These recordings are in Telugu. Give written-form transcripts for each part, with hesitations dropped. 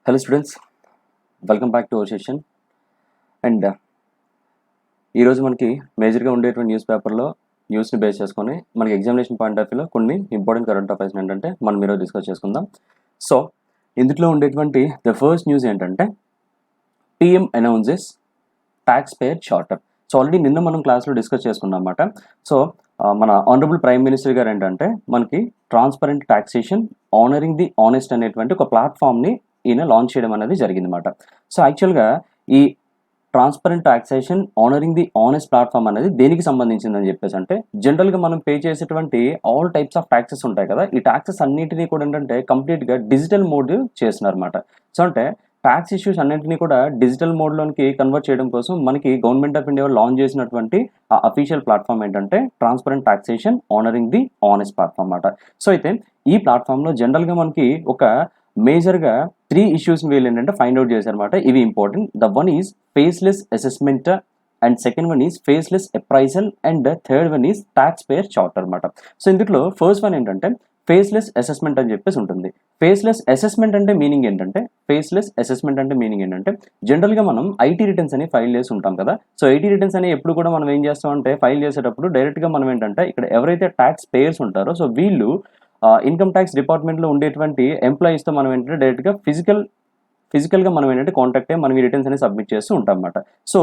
Hello students, welcome back to our session. And ఈరోజు మనకి మేజర్గా ఉండేటువంటి న్యూస్ పేపర్లో న్యూస్ని బేస్ చేసుకొని మనకి ఎగ్జామినేషన్ పాయింట్ ఆఫ్ వ్యూలో కొన్ని ఇంపార్టెంట్ కరెంట్ అఫైర్స్ ఏంటంటే మనం ఈరోజు డిస్కస్ చేసుకుందాం. సో ఇందులో ఉండేటువంటి ద ఫస్ట్ న్యూస్ ఏంటంటే PM announces tax payer charter. So already నిన్న మనం క్లాస్లో డిస్కస్ చేసుకున్నాం అన్నమాట. సో మన ఆనరబుల్ ప్రైమ్ మినిస్టర్ గారు ఏంటంటే మనకి transparent taxation honouring the honest అనేటువంటి ఒక ప్లాట్ఫామ్ని ఈయన లాంచ్ చేయడం అనేది జరిగిందన్నమాట. సో యాక్చువల్గా ఈ transparent taxation honouring the honest platform అనేది దేనికి సంబంధించిందని చెప్పేసి అంటే జనరల్గా మనం పే చేసేటువంటి ఆల్ టైప్స్ ఆఫ్ ట్యాక్సెస్ ఉంటాయి కదా, ఈ ట్యాక్సెస్ అన్నింటినీ కూడా ఏంటంటే కంప్లీట్గా డిజిటల్ మోడ్ చేస్తున్నారు అనమాట. సో అంటే ట్యాక్స్ ఇష్యూస్ అన్నింటినీ కూడా డిజిటల్ మోడ్లోనికి కన్వర్ట్ చేయడం కోసం మనకి గవర్నమెంట్ ఆఫ్ ఇండియా లాంచ్ చేసినటువంటి ఆ అఫీషియల్ ప్లాట్ఫామ్ ఏంటంటే transparent taxation honouring the honest platform అన్నమాట. సో అయితే ఈ ప్లాట్ఫామ్లో జనరల్గా మనకి ఒక మేజర్గా 3 ఇష్యూస్ వీళ్ళు ఏంటంటే ఫైండ్ అవుట్ చేశారన్నమాట. ఇవి important. The one is faceless assessment, and second one is faceless appraisal, and third one is tax payer charter అనమాట. సో ఇందులో ఫస్ట్ వన్ ఏంటంటే ఫేస్లెస్ అసెస్మెంట్ అని చెప్పేసి ఉంటుంది. ఫేస్లెస్ అసెస్మెంట్ అంటే మీనింగ్ ఏంటంటే జనరల్గా మనం ఐటీ రిటర్న్స్ అని ఫైల్ చేసి ఉంటాం కదా. సో ఐటీ రిటర్న్స్ అని ఎప్పుడు కూడా మనం ఏం చేస్తాం అంటే ఫైల్ చేసేటప్పుడు డైరెక్ట్గా మనం ఏంటంటే ఇక్కడ ఎవరైతే ట్యాక్స్ పేయర్స్ ఉంటారో సో వీళ్ళు ఇన్కమ్ ట్యాక్స్ డిపార్ట్మెంట్లో ఉండేటువంటి ఎంప్లాయీస్తో మనం ఏంటంటే డైరెక్ట్గా ఫిజికల్గా మనం ఏంటంటే కాంటాక్ట్ అయ్యి మనం ఈ రిటర్న్స్ అనేది సబ్మిట్ చేస్తూ ఉంటాం అన్నమాట. సో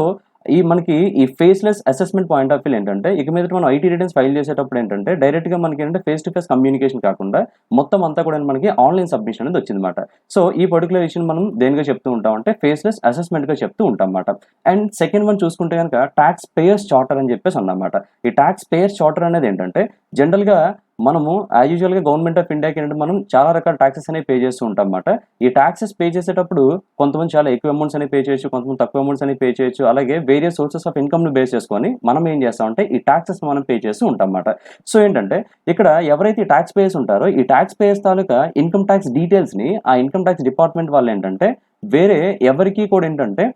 మనకి ఈ faceless assessment point of view ఏంటంటే ఇక మీద మనం ఐటీ రిటర్న్స్ ఫైల్ చేసేటప్పుడు ఏంటంటే డైరెక్ట్గా మనకి ఏంటంటే ఫేస్ టు ఫేస్ కమ్యూనికేషన్ కాకుండా మొత్తం అంతా కూడా మనకి ఆన్లైన్ సబ్మిషన్ అనేది వచ్చిందన్నమాట. సో ఈ పర్టికులర్ ఇష్యూని మనం దేనిగా చెప్తూ ఉంటాం అంటే ఫేస్లెస్ అసెస్మెంట్గా చెప్తూ ఉంటాం అన్నమాట. అండ్ సెకండ్ వన్ చూసుకుంటే కనుక ట్యాక్స్ పేయర్స్ చార్టర్ అని చెప్పేసి ఉందన్నమాట. ఈ ట్యాక్స్ పేయర్స్ చార్టర్ అనేది ఏంటంటే జనరల్గా మనము యాజ్ యూజువల్గా గవర్నమెంట్ ఆఫ్ ఇండియాకి ఏంటంటే మనం చాలా రకాల ట్యాక్సెస్ అనేవి పే చేస్తూ ఉంటాం అన్నమాట. ఈ ట్యాక్సెస్ పే చేసేటప్పుడు కొంతమంది చాలా ఎక్కువ అమౌంట్స్ అనేవి పే చేయొచ్చు, కొంతమంది తక్కువ అమౌంట్స్ అనేవి పే చేయొచ్చు. అలాగే వేరియస్ సోర్సెస్ ఆఫ్ ఇన్కమ్ని బేస్ చేసుకొని మనం ఏం చేస్తామంటే ఈ ట్యాక్సెస్ మనం పే చేస్తూ ఉంటాం అన్నమాట. సో ఏంటంటే ఇక్కడ ఎవరైతే ఈ ట్యాక్స్ పేయర్స్ ఉంటారో ఈ ట్యాక్స్ పేయర్స్ తాలూకా ఇన్కమ్ ట్యాక్స్ డీటెయిల్స్ని ఆ ఇన్కమ్ ట్యాక్స్ డిపార్ట్మెంట్ వాళ్ళు ఏంటంటే వేరే ఎవరికి కూడా ఏంటంటే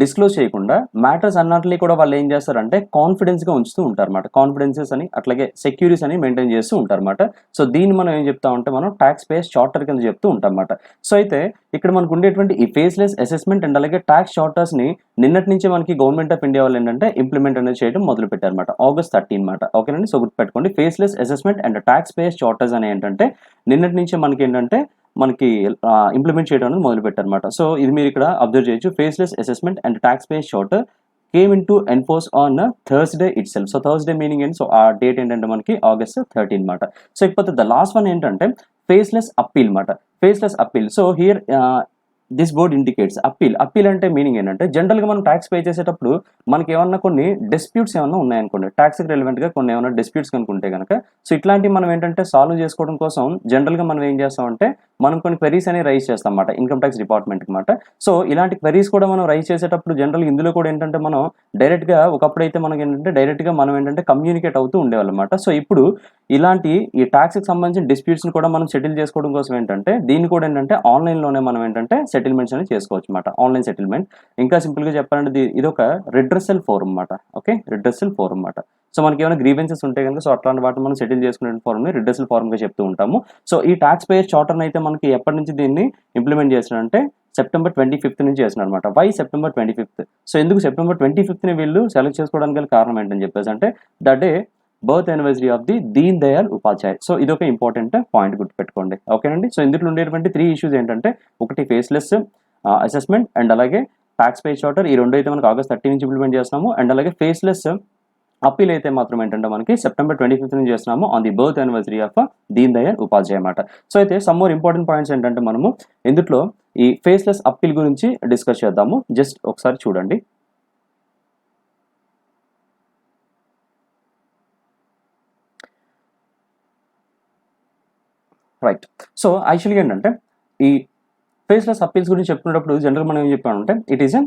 డిస్క్లోజ్ చేయకుండా మ్యాటర్స్ అన్నట్లీ కూడా వాళ్ళు ఏం చేస్తారంటే కాన్ఫిడెన్స్గా ఉంచుతూ ఉంటారు అన్నమాట. కాన్ఫిడెన్సెస్ అని అట్లాగే సెక్యూరిటీస్ అని మెయింటైన్ చేస్తూ ఉంటారు అన్నమాట. సో దీన్ని మనం ఏం చెప్తామంటే మనం ట్యాక్స్ పేయర్స్ చార్టర్ కింద చెప్తూ ఉంటాం అన్నమాట. సో అయితే ఇక్కడ మనకు ఉండేటువంటి ఈ ఫేస్లెస్ అసెస్మెంట్ అండ్ అలాగే ట్యాక్స్ చార్టర్స్ని నిన్నటి నుంచి మనకి గవర్నమెంట్ ఆఫ్ ఇండియా వాళ్ళు ఏంటంటే ఇంప్లిమెంట్ అనేది చేయడం మొదలు పెట్టారన్నమాట. August 13 అనమాట. ఓకేనండి. సో గుర్తుపెట్టుకోండి faceless assessment and tax payers charters అని ఏంటంటే నిన్నటి నుంచి మనకి ఇంప్లిమెంట్ చేయడం అనేది మొదలు పెట్టారన్నమాట. సో ఇది మీరు ఇక్కడ అబ్జర్వ్ చేయొచ్చు. Faceless assessment and tax payers charter came in to enforce on Thursday itself. So Thursday meaning ఏంటి? సో ఆ డేట్ ఏంటంటే మనకి August 13 అనమాట. సో ఇకపోతే ద లాస్ట్ వన్ ఏంటంటే ఫేస్లెస్ అప్పీల్ అనమాట. Faceless appeal. So here this board indicates appeal అంటే మీనింగ్ ఏంటంటే జనరల్గా మనం ట్యాక్స్ పే చేసేటప్పుడు మనకి ఏమన్నా కొన్ని డిస్ప్యూట్స్ ఏమన్నా ఉన్నాయనుకోండి, ట్యాక్స్కి రిలవెంట్గా కొన్ని ఏమైనా డిస్ప్యూట్స్ కనుకుంటే కనుక సో ఇట్లాంటివి మనం ఏంటంటే సాల్వ్ చేసుకోవడం కోసం జనరల్గా మనం ఏం చేస్తామంటే మనం కొన్ని క్వెరీస్ అనేవి రైజ్ చేస్తాం అన్నమాట ఇన్కమ్ ట్యాక్స్ డిపార్ట్మెంట్కి అనమాట. సో ఇలాంటి క్వెరీస్ కూడా మనం రైజ్ చేసేటప్పుడు జనరల్గా ఇందులో కూడా ఏంటంటే మనం డైరెక్ట్గా ఒకప్పుడైతే మనకి ఏంటంటే డైరెక్ట్గా మనం ఏంటంటే కమ్యూనికేట్ అవుతూ ఉండేవాళ్ళం అనమాట. సో ఇప్పుడు ఇలాంటి ఈ ట్యాక్స్కి సంబంధించిన డిస్ప్యూట్స్ని కూడా మనం సెటిల్ చేసుకోవడం కోసం ఏంటంటే దీన్ని కూడా ఏంటంటే ఆన్లైన్లోనే మనం ఏంటంటే సెటిల్మెంట్స్ అనేది చేసుకోవచ్చు అనమాట. Online settlement. ఇంకా సింపుల్గా చెప్పాలంటే ఇది ఒక రిడ్రెసల్ ఫోరం అనమాట. ఓకే, రిడ్రెసల్ ఫోరం అనమాట. సో మనకి ఏమైనా గ్రీవెన్సెస్ ఉంటే కనుక సో అట్లాంటి వాటిని మనం సెటిల్ చేసుకునే ఫార్మ్ని రిడ్రెసల్ ఫార్మ్గా చెప్తూ ఉంటాము. సో ఈ ట్యాక్స్ పేయర్ చార్టర్ని అయితే మనకి ఎప్పటి నుంచి దీన్ని ఇంప్లిమెంట్ చేస్తున్నారంటే September 25th నుంచి చేస్తున్నారు అనమాట. Why September 25th? సో ఎందుకు September 25th వీళ్ళు సెలెక్ట్ చేసుకోవడానికి గల కారణం ఏంటని చెప్పేసి అంటే the day birth anniversary of the Deen Dayal Upadhyay. So ఇది ఒక ఇంపార్టెంట్ పాయింట్ గుర్తుపెట్టుకోండి. ఓకేనండి. సో ఇందులో ఉండేటువంటి 3 ఇష్యూస్ ఏంటంటే ఒకటి ఫేస్లెస్ అసెస్మెంట్ అండ్ అలాగే ట్యాక్స్ పేయర్ చార్టర్. ఈ రెండు అయితే మనకి August 13 నుంచి ఇంప్లిమెంట్ చేస్తున్నాము. అండ్ అలాగే ఫేస్లెస్ అప్పీల్ అయితే మాత్రం ఏంటంటే మనకి September 25th నుంచి చేస్తున్నాము on the birth anniversary of Deen Dayal Upadhyay అన్నమాట. సో అయితే సమ్ మోర్ ఇంపార్టెంట్ పాయింట్స్ ఏంటంటే మనము ఇందులో ఈ ఫేస్లెస్ అప్పీల్ గురించి డిస్కస్ చేద్దాము. జస్ట్ ఒకసారి చూడండి. రైట్. సో యాక్చువల్గా ఏంటంటే ఈ ఫేస్లెస్ అప్పీల్స్ గురించి చెప్పుకునేటప్పుడు జనరల్ మనం ఏం చెప్పామంటే it is a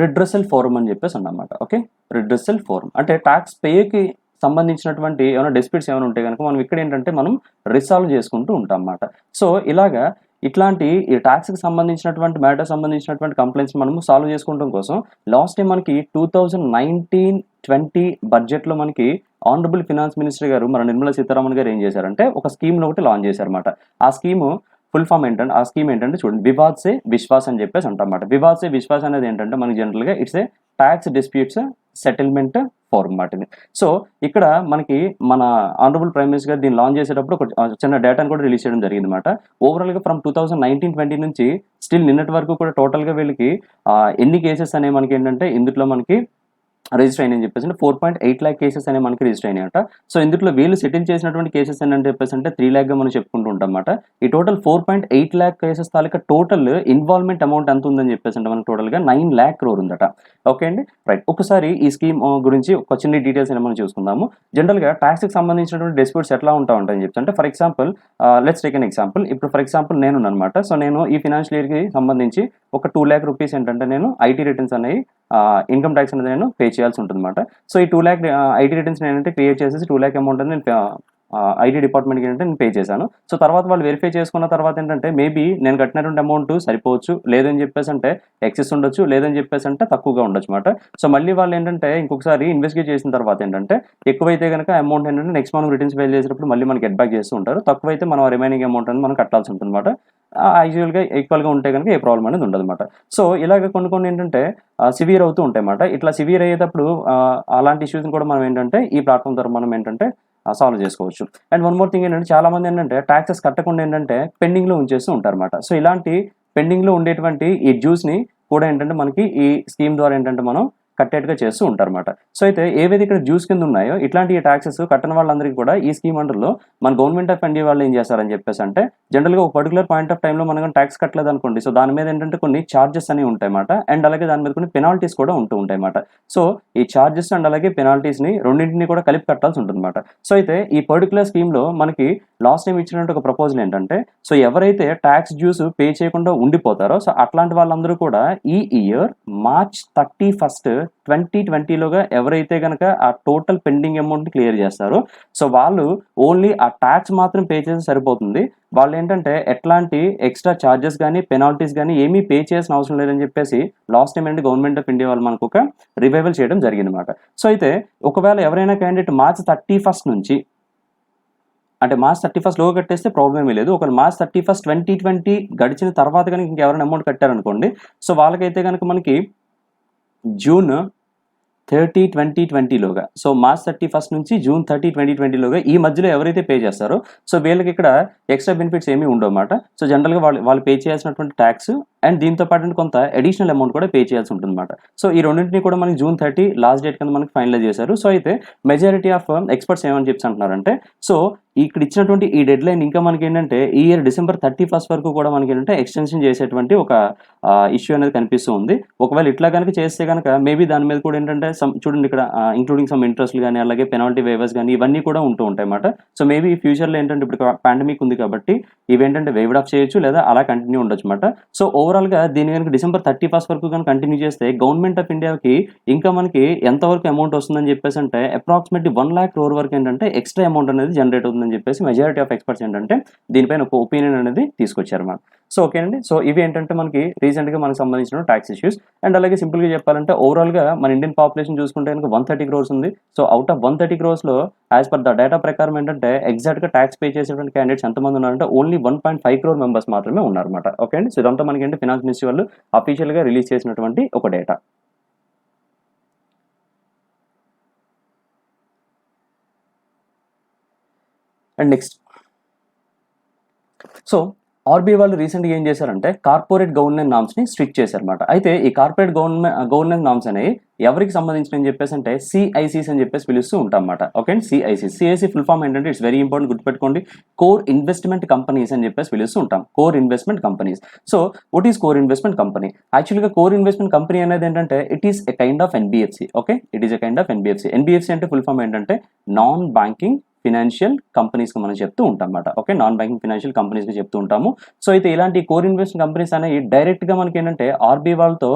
redressal forum అని చెప్పేసి అన్నమాట. ఓకే, రిడ్రెసల్ ఫోరం అంటే ట్యాక్స్ పేకి సంబంధించినటువంటి ఏమైనా డిస్ప్యూట్స్ ఏమైనా ఉంటే కనుక మనం ఇక్కడ ఏంటంటే మనం రిసాల్వ్ చేసుకుంటూ ఉంటాం అన్నమాట. సో ఇలాగా ఇట్లాంటి ఈ ట్యాక్స్కి సంబంధించినటువంటి మ్యాటర్ సంబంధించినటువంటి కంప్లైంట్స్ మనము సాల్వ్ చేసుకోవడం కోసం లాస్ట్ టైం మనకి 2019-20 బడ్జెట్లో మనకి ఆనరబుల్ ఫినాన్స్ మినిస్టర్ గారు మన నిర్మలా సీతారామన్ గారు ఏం చేశారంటే ఒక స్కీమ్ని ఒకటి లాంచ్ చేశారన్నమాట. ఆ స్కీము ఫుల్ ఫామ్ ఏంటంటే ఆ స్కీమ్ ఏంటంటే చూడండి, వివాద్ సే విశ్వాస్ అని చెప్పేసి అంటాం అన్నమాట. వివాద్ సే విశ్వాస్ అనేది ఏంటంటే మనకి జనరల్గా it's a tax disputes settlement forum మాట ఇది. సో ఇక్కడ మనకి మన ఆనరబుల్ ప్రైమ్ మినిస్టర్ గారు దీన్ని లాంచ్ చేసేటప్పుడు ఒక చిన్న డేటాను కూడా రిలీజ్ చేయడం జరిగింది అనమాట. ఓవరాల్గా ఫ్రమ్ 2019-20 నుంచి స్టిల్ నిన్నటి వరకు కూడా టోటల్గా వీళ్ళకి ఎన్ని కేసెస్ అనేవి మనకి ఏంటంటే ఇందులో మనకి రిజిస్టర్ అయినాయని చెప్పేసి అంటే 4.8 lakh కేసెస్ అనేవి మనకి రిజిస్టర్ అయినాయంట. సో ఇందులో వీళ్ళు సెటిల్ చేసినటువంటి కేసెస్ ఏంటంటే చెప్పేసి అంటే 3 lakh గా మనం చెప్పుకుంటూ ఉంటాం అన్నమాట. ఈ టోటల్ 4.8 lakh కేసెస్ తాలూకా టోటల్ ఇన్వాల్వ్మెంట్ అమౌంట్ ఎంత ఉందని చెప్పేసి అంటే మనకి టోటల్గా 9 lakh crore ఉందట. ఓకే అండి, రైట్. ఒకసారి ఈ స్కీమ్ గురించి ఒక చిన్న డీటెయిల్స్ అయినా మనం చూసుకుందాము. జనరల్గా ట్యాక్స్కి సంబంధించినటువంటి డిస్ప్యూట్స్ ఎట్లా ఉంటాయని చెప్తే అంటే for example let's take an example. ఇప్పుడు ఫర్ ఎగ్జాంపుల్ నేను అనమాట. సో నేను ఈ ఫినాన్షియల్ ఇయర్కి సంబంధించి ఒక 2 lakh rupees ఏంటంటే నేను ఐటీ రిటర్న్స్ అనేవి ఇన్కమ్ ట్యాక్స్ అనేది నేను పే చేయాల్సి ఉంటుంది అనమాట. సో ఈ 2 lakh ఐటీ రిటర్న్స్ ఏంటంటే క్రియేట్ చేసేసి 2 lakh అమౌంట్ అని నేను ఐటీ డిపార్ట్మెంట్కి ఏంటంటే నేను పే చేశాను. సో తర్వాత వాళ్ళు వెరిఫై చేసుకున్న తర్వాత ఏంటంటే మేబీ నేను కట్టినటువంటి అమౌంట్ సరిపోవచ్చు, లేదని చెప్పేసి అంటే ఎక్సెస్ ఉండొచ్చు, లేదని చెప్పేసి అంటే తక్కువగా ఉండొచ్చు అనమాట. సో మళ్ళీ వాళ్ళు ఏంటంటే ఇంకొకసారి ఇన్వెస్టిగేట్ చేసిన తర్వాత ఏంటంటే ఎక్కువైతే కనుక అమౌంట్ ఏంటంటే నెక్స్ట్ మనం రిటర్న్స్ ఫైల్ చేసేటప్పుడు మళ్ళీ మనకి గెట్ బ్యాక్ చేస్తూ ఉంటారు. తక్కువైతే మనం రిమైనింగ్ అమౌంట్ అనేది మనం కట్టాల్సి ఉంటుంది అనమాట. యాక్చువల్గా ఈక్వల్గా ఉంటే కనుక ఏ ప్రాబ్లం అనేది ఉండదు అనమాట. సో ఇలాగ కొన్ని ఏంటంటే సివియర్ అవుతూ ఉంటాయి అన్నమాట. ఇట్లా సివియర్ అయ్యేటప్పుడు అలాంటి ఇష్యూస్ని కూడా మనం ఏంటంటే ఈ ప్లాట్ఫామ్ ద్వారా మనం ఏంటంటే సాల్వ్ చేసుకోవచ్చు. అండ్ వన్ మోర్ థింగ్ ఏంటంటే చాలా మంది ఏంటంటే ట్యాక్సెస్ కట్టకుండా ఏంటంటే పెండింగ్లో ఉంచేస్తూ ఉంటారు అనమాట. సో ఇలాంటి పెండింగ్లో ఉండేటువంటి ఈ డ్యూస్ని కూడా ఏంటంటే మనకి ఈ స్కీమ్ ద్వారా ఏంటంటే మనం కట్టేట్టుగా చేస్తూ ఉంటారు అనమాట. సో అయితే ఏవైతే ఇక్కడ డ్యూస్ కింద ఉన్నాయో ఇట్లాంటి ట్యాక్సెస్ కట్టని వాళ్ళందరికీ కూడా ఈ స్కీమ్ అండర్లో మన గవర్నమెంట్ ఆఫ్ ఇండియా వాళ్ళు ఏం చేస్తారని చెప్పేసి అంటే జనరల్గా ఒక పర్టికులర్ పాయింట్ ఆఫ్ టైంలో మనం ట్యాక్స్ కట్టలేదు అనుకోండి, సో దాని మీద ఏంటంటే కొన్ని ఛార్జెస్ అనేవి ఉంటాయి అన్నమాట. అండ్ అలాగే దాని మీద కొన్ని పెనాల్టీస్ కూడా ఉంటూ ఉంటాయి అన్నమాట. సో ఈ ఛార్జెస్ అండ్ అలాగే పెనాల్టీస్ని రెండింటిని కూడా కలిపి కట్టాల్సి ఉంటుంది అనమాట. సో అయితే ఈ పర్టికులర్ స్కీమ్లో మనకి లాస్ట్ టైం ఇచ్చినట్టు ఒక ప్రపోజల్ ఏంటంటే సో ఎవరైతే ట్యాక్స్ డ్యూస్ పే చేయకుండా ఉండిపోతారో సో అట్లాంటి వాళ్ళందరూ కూడా ఈ ఇయర్ March 31st 2020లోగా ఎవరైతే కనుక ఆ టోటల్ పెండింగ్ అమౌంట్ క్లియర్ చేస్తారో సో వాళ్ళు ఓన్లీ ఆ ట్యాక్స్ మాత్రం పే చేస్తే సరిపోతుంది. వాళ్ళు ఏంటంటే ఎట్లాంటి ఎక్స్ట్రా ఛార్జెస్ కానీ పెనాల్టీస్ కానీ ఏమీ పే చేయాల్సిన అవసరం లేదని చెప్పేసి లాస్ట్ టైం ఏంటి గవర్నమెంట్ ఆఫ్ ఇండియా వాళ్ళు మనకు ఒక రివైవల్ చేయడం జరిగింది అనమాట. సో అయితే ఒకవేళ ఎవరైనా క్యాండిడేట్ March 31st నుంచి అంటే March 31st లోగా కట్టేస్తే ప్రాబ్లం ఏమీ లేదు. ఒక March 31st 2020 గడిచిన తర్వాత కనుక ఇంకెవరైనా అమౌంట్ కట్టారనుకోండి సో వాళ్ళకైతే కనుక మనకి June 30, 2020లోగా సో March 31st నుంచి June 30, 2020లోగా ఈ మధ్యలో ఎవరైతే పే చేస్తారో సో వీళ్ళకి ఇక్కడ ఎక్స్ట్రా బెనిఫిట్స్ ఏమీ ఉండవు అన్నమాట. సో జనరల్గా వాళ్ళు పే చేయాల్సినటువంటి ట్యాక్స్ అండ్ దీంతో పాటు కొంత అడిషనల్ అమౌంట్ కూడా పే చేయాల్సి ఉంటుంది అనమాట. సో ఈ రెండింటిని కూడా మనకి June 30 లాస్ట్ డేట్ కింద మనకి ఫైనలైజ్ చేశారు. సో అయితే మెజారిటీ ఆఫ్ ఎక్స్పర్ట్స్ ఏమని చెప్పి అంటున్నారంటే సో ఇక్కడ ఇచ్చినటువంటి ఈ డెడ్ లైన్ ఇంకా మనకి ఏంటంటే ఈ ఇయర్ December 31st వరకు కూడా మనకి ఏంటంటే ఎక్స్టెన్షన్ చేసేటువంటి ఒక ఇష్యూ అనేది కనిపిస్తూ ఉంది. ఒకవేళ ఇట్లా కనుక చేస్తే కనుక మేబీ దాని మీద కూడా ఏంటంటే చూడండి ఇక్కడ ఇంక్లూడింగ్ సమ్ ఇంట్రెస్ట్లు కానీ అలాగే పెనాల్టీ వేవర్స్ కానీ ఇవన్నీ కూడా ఉంటూ ఉంటాయి అన్నమాట. సో మేబీ ఈ ఫ్యూచర్లో ఏంటంటే ఇప్పుడు పాండమిక్ ఉంది కాబట్టి ఇవి ఏంటంటే వేవ్డ్ ఆఫ్ చేయొచ్చు లేదా అలా కంటిన్యూ ఉండొచ్చు అనమాట. సో ఓవరాల్గా దీన్ని కనుక December 31st వరకు కనుక కంటిన్యూ చేస్తే గవర్నమెంట్ ఆఫ్ ఇండియాకి ఇంకా మనకి ఎంతవరకు అమౌంట్ వస్తుందని చెప్పేసి అంటే అప్రాక్సిమేట్లీ 1 lakh crore వరకు ఏంటంటే ఎక్స్ట్రా అమౌంట్ అనేది జనరేట్ అవుతుందని చెప్పేసి మెజారిటీ ఆఫ్ ఎక్స్పర్ట్స్ ఏంటంటే దీనిపైన ఒక ఒపీనియన్ అనేది తీసుకొచ్చారు అన్నమాట. సో ఓకేనండి, సో ఇవి ఏంటంటే మనకి రీసెంట్గా మనకు సంబంధించిన ట్యాక్స్ ఇష్యూస్. అండ్ అలాగే సింపుల్గా చెప్పాలంటే ఓవరాల్గా మన ఇండియన్ పాపులేషన్ చూసుకుంటే కనుక 130 crores ఉంది. So out of 130 crores as per the data ప్రకారం ఏంటంటే ఎగ్జాక్ట్గా ట్యాక్స్ పే చేసేటువంటి క్యాండిడేట్స్ ఎంతమంది ఉన్నారంటే ఓన్లీ 1.5 crore మెంబర్స్ మాత్రమే ఉన్నారన్నమాట. ఓకే అండి, సో ఇదంతా మనకి ఏంటి ఫినాన్స్ మినిస్ట్రీ వాళ్ళు అఫీషియల్గా రిలీజ్ చేసినటువంటి ఒక data. And next so RBI వాళ్ళు రీసెంట్గా ఏం చేశారంటే కార్పొరేట్ గవర్నెన్స్ నామ్స్ని స్ట్రిక్ట్ చేశారన్నమాట. అయితే ఈ కార్పొరేట్ గవర్నెన్స్ నామ్స్ అనేవి ఎవరికి సంబంధించిన అని చెప్పేసి అంటే CICs అని చెప్పేసి పిలుస్తూ ఉంటాం అన్నమాట. ఓకే అండి, CIC ఫుల్ ఫామ్ ఏంటంటే ఇట్స్ వెరీ ఇంపార్టెంట్, గుర్తుపెట్టుకోండి. కోర్ ఇన్వెస్ట్మెంట్ కంపెనీస్ అని చెప్పేసి పిలుస్తూ ఉంటాం, core investment companies. So what is core investment company? యాక్చువల్గా కోర్ ఇన్వెస్ట్మెంట్ కంపెనీ అనేది ఏంటంటే it is a kind of NBFC. Okay, it is a kind of NBFC అంటే ఫుల్ ఫామ్ ఏంటంటే నాన్ బ్యాంకింగ్ ఫినాన్షియల్ కంపెనీస్కి మనం చెప్తూ ఉంటాం అన్నమాట. ఓకే, నాన్ బ్యాంకింగ్ ఫినాన్షియల్ కంపెనీస్కి చెప్తూ ఉంటాము. సో అయితే ఇలాంటి కోర్ ఇన్వెస్ట్మెంట్ కంపెనీస్ అనేవి డైరెక్ట్గా మనకి ఏంటంటే ఆర్బీఐ వాళ్ళతో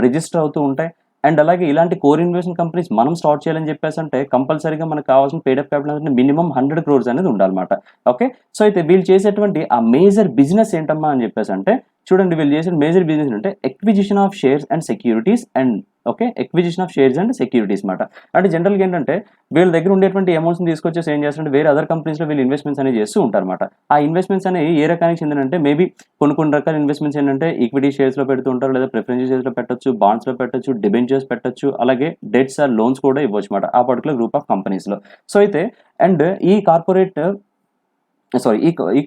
రిజిస్టర్ అవుతూ ఉంటాయి. అండ్ అలాగే ఇలాంటి కోర్ ఇన్వెస్ట్మెంట్ కంపెనీస్ మనం స్టార్ట్ చేయాలని చెప్పేసి అంటే కంపల్సరీగా మనకు కావాల్సిన పేడప్ క్యాపిటల్ అంటే మినిమం 100 crores అనేది ఉండాలన్నమాట. ఓకే, సో అయితే వీళ్ళు చేసేటువంటి ఆ మేజర్ బిజినెస్ ఏంటమ్మా అని చెప్పేసి అంటే చూడండి వీళ్ళు చేసిన మేజర్ బిజినెస్ అంటే acquisition of shares and securities and okay acquisition of shares and securities మాట. అంటే జనరల్గా ఏంటంటే వీళ్ళ దగ్గర ఉండేటువంటి అమౌంట్స్ని తీసుకొచ్చేసి ఏం చేస్తారంటే వేరే అదర్ కంపెనీస్లో వీళ్ళు ఇన్వెస్ట్మెంట్స్ అనేవి చేస్తూ ఉంటారన్నమాట. ఆ ఇన్వెస్ట్మెంట్స్ అనేవి ఏ రకానికి చెందినంటే మేబీ కొన్ని రకాల ఇన్వెస్ట్మెంట్స్ ఏంటంటే ఈక్విటీ షేర్స్లో పెడుతూ ఉంటారు, లేదా ప్రిఫరెన్స్ షేర్స్లో పెట్టొచ్చు, బాండ్స్లో పెట్టొచ్చు, డిబెంచర్స్ పెట్టొచ్చు, అలాగే డెట్స్ ఆర్ లోన్స్ కూడా ఇవ్వచ్చు మాట ఆ పర్టికులర్ గ్రూప్ ఆఫ్ కంపెనీస్లో. సో అయితే అండ్ ఈ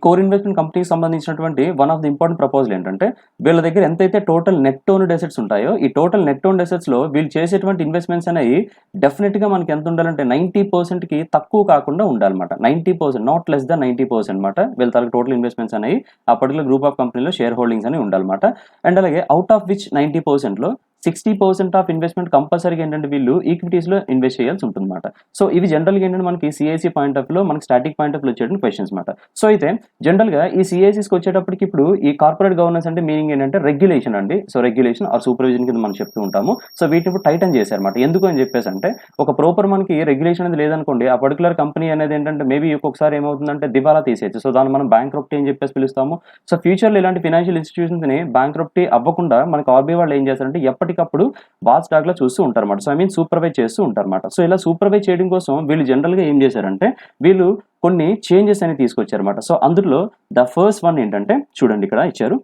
కోర్ ఇన్వెస్ట్మెంట్ కంపెనీకి సంబంధించినటువంటి one of the important proposal ఏంటంటే వీళ్ళ దగ్గర ఎంతైతే టోటల్ నెట్ ఓన్డ్ అసెట్స్ ఉంటాయో ఈ టోటల్ నెట్ ఓన్డ్ అసెట్స్లో వీళ్ళు చేసేటువంటి ఇన్వెస్ట్మెంట్స్ అనేవి డెఫినెట్గా మనకి ఎంత ఉండాలంటే 90%కి తక్కువ కాకుండా ఉండాలన్నమాట. 90%, నాట్ లెస్ దాన్ 90% అనమాట వీళ్ళ తరగతి టోటల్ ఇన్వెస్ట్మెంట్స్ అనేవి ఆ పర్టికులర్ గ్రూప్ ఆఫ్ కంపెనీలో షేర్ హోల్డింగ్స్ అనేవి ఉండాలన్నమాట. అండ్ అలాగే అవుట్ ఆఫ్ విచ్ 90%లో 60% ఆఫ్ ఇన్వెస్ట్మెంట్ కంపల్సరీగా ఏంటంటే వీళ్ళు ఈక్విటీస్లో ఇన్వెస్ట్ చేయాల్సి ఉంటుందన్నమాట. సో ఇవి జనరల్గా ఏంటంటే మనకి సిఐసి పాయింట్ ఆఫ్ లో మనకి స్టాటిక్ పాయింట్ ఆఫ్ లో వచ్చేటువంటి క్వశ్చన్స్ అనమాట. సో అయితే జనరల్గా ఈ సిఐసిస్కి వచ్చేటప్పటికి ఇప్పుడు ఈ కార్పొరేట్ గవర్నెన్స్ అంటే మీనింగ్ ఏంటంటే రెగ్యులేషన్ అండి. సో రెగ్యులేషన్ ఆర్ సూపర్విజన్ కింద మనం చెప్తూ ఉంటాము. సో వీటిని ఇప్పుడు టైటన్ చేశారన్నమాట. ఎందుకు అని చెప్పేసి అంటే ఒక ప్రాపర్ మనకి రెగ్యులేషన్ అనేది లేదనుకోండి ఆ పర్టికులర్ కంపెనీ అనేది ఏంటంటే మేబీ ఒక్కొక్కసారి ఏమవుతుందంటే దివాలా తీసేయచ్చు. సో దాన్ని మనం బ్యాంక్రప్టీ అని చెప్పేసి పిలుస్తాము. సో ఫ్యూచర్లో ఇలాంటి ఫైనాన్షియల్ ఇన్స్టిట్యూషన్స్ని బ్యాంక్రప్టీ అవ్వకుండా మనకి ఆర్బీఐ వాళ్ళు ఏం చేస్తారంటే ఎప్పటికప్పుడు వాచ్ డాగ్ లా చూస్తూ ఉంటారన్నమాట. సో సూపర్వైజ్ చేస్తూ ఉంటారన్నమాట. సో ఇలా సూపర్వైజ్ చేయడం కోసం వీళ్ళు జనరల్గా ఏం చేశారంటే వీళ్ళు కొన్ని చేంజెస్ అనేవి తీసుకొచ్చారన్నమాట. సో అందులో ద ఫస్ట్ వన్ ఏంటంటే చూడండి ఇక్కడ ఇచ్చారు.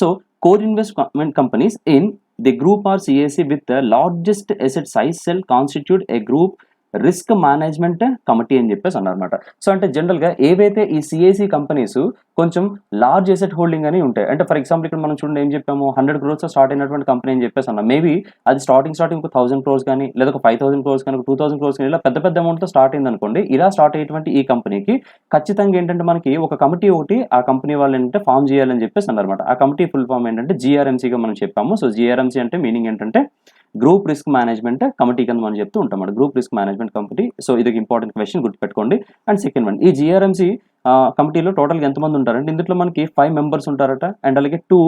So core investment companies in the group are CIC with the largest asset size shall constitute a group risk management committee అని చెప్పేసి అన్నారన్నమాట. సో అంటే జనరల్గా ఏవైతే ఈ సిఐసి కంపెనీస్ కొంచెం లార్జ్ ఎసెట్ హోల్డింగ్ అని ఉంటాయి అంటే ఫర్ ఎగ్జాంపుల్ ఇక్కడ మనం చూడండి ఏం చెప్పాము 100 crores స్టార్ట్ అయినటువంటి కంపెనీ అని చెప్పేసి అన్నాం. మేబీ అది స్టార్టింగ్ ఒక 1000 crores కానీ లేదా ఒక 5000 crores కానీ 2000 crores కానీ ఇలా పెద్ద అమౌంట్తో స్టార్ట్ అయింది అనుకోండి. ఇలా స్టార్ట్ అయ్యేటువంటి ఈ కంపెనీకి ఖచ్చితంగా ఏంటంటే మనకి ఒక కమిటీ ఒకటి ఆ కంపెనీ వాళ్ళు ఏంటంటే ఫామ్ చేయాలని చెప్పేసి అన్నారన్నమాట. ఆ కమిటీ ఫుల్ ఫామ్ ఏంటంటే జిఆర్ఎంసీగా మనం చెప్పాము. సో జిఆర్ఎంసీ అంటే మీనింగ్ ఏంటంటే గ్రూప్ రిస్క్ మేనేజ్మెంట్ కమిటీ కింద మనం చెప్తూ ఉంటాం. Group risk management committee. So ఇది ఇంపార్టెంట్ క్వశ్చన్ గుర్తుపెట్టుకోండి. అండ్ సెకండ్ వన్ ఈ జిఆర్ఎంసీ కమిటీలో టోటల్గా ఎంతమంది ఉంటారంటే ఇందులో మనకి 5 members ఉంటారట అండ్ అలాగే 2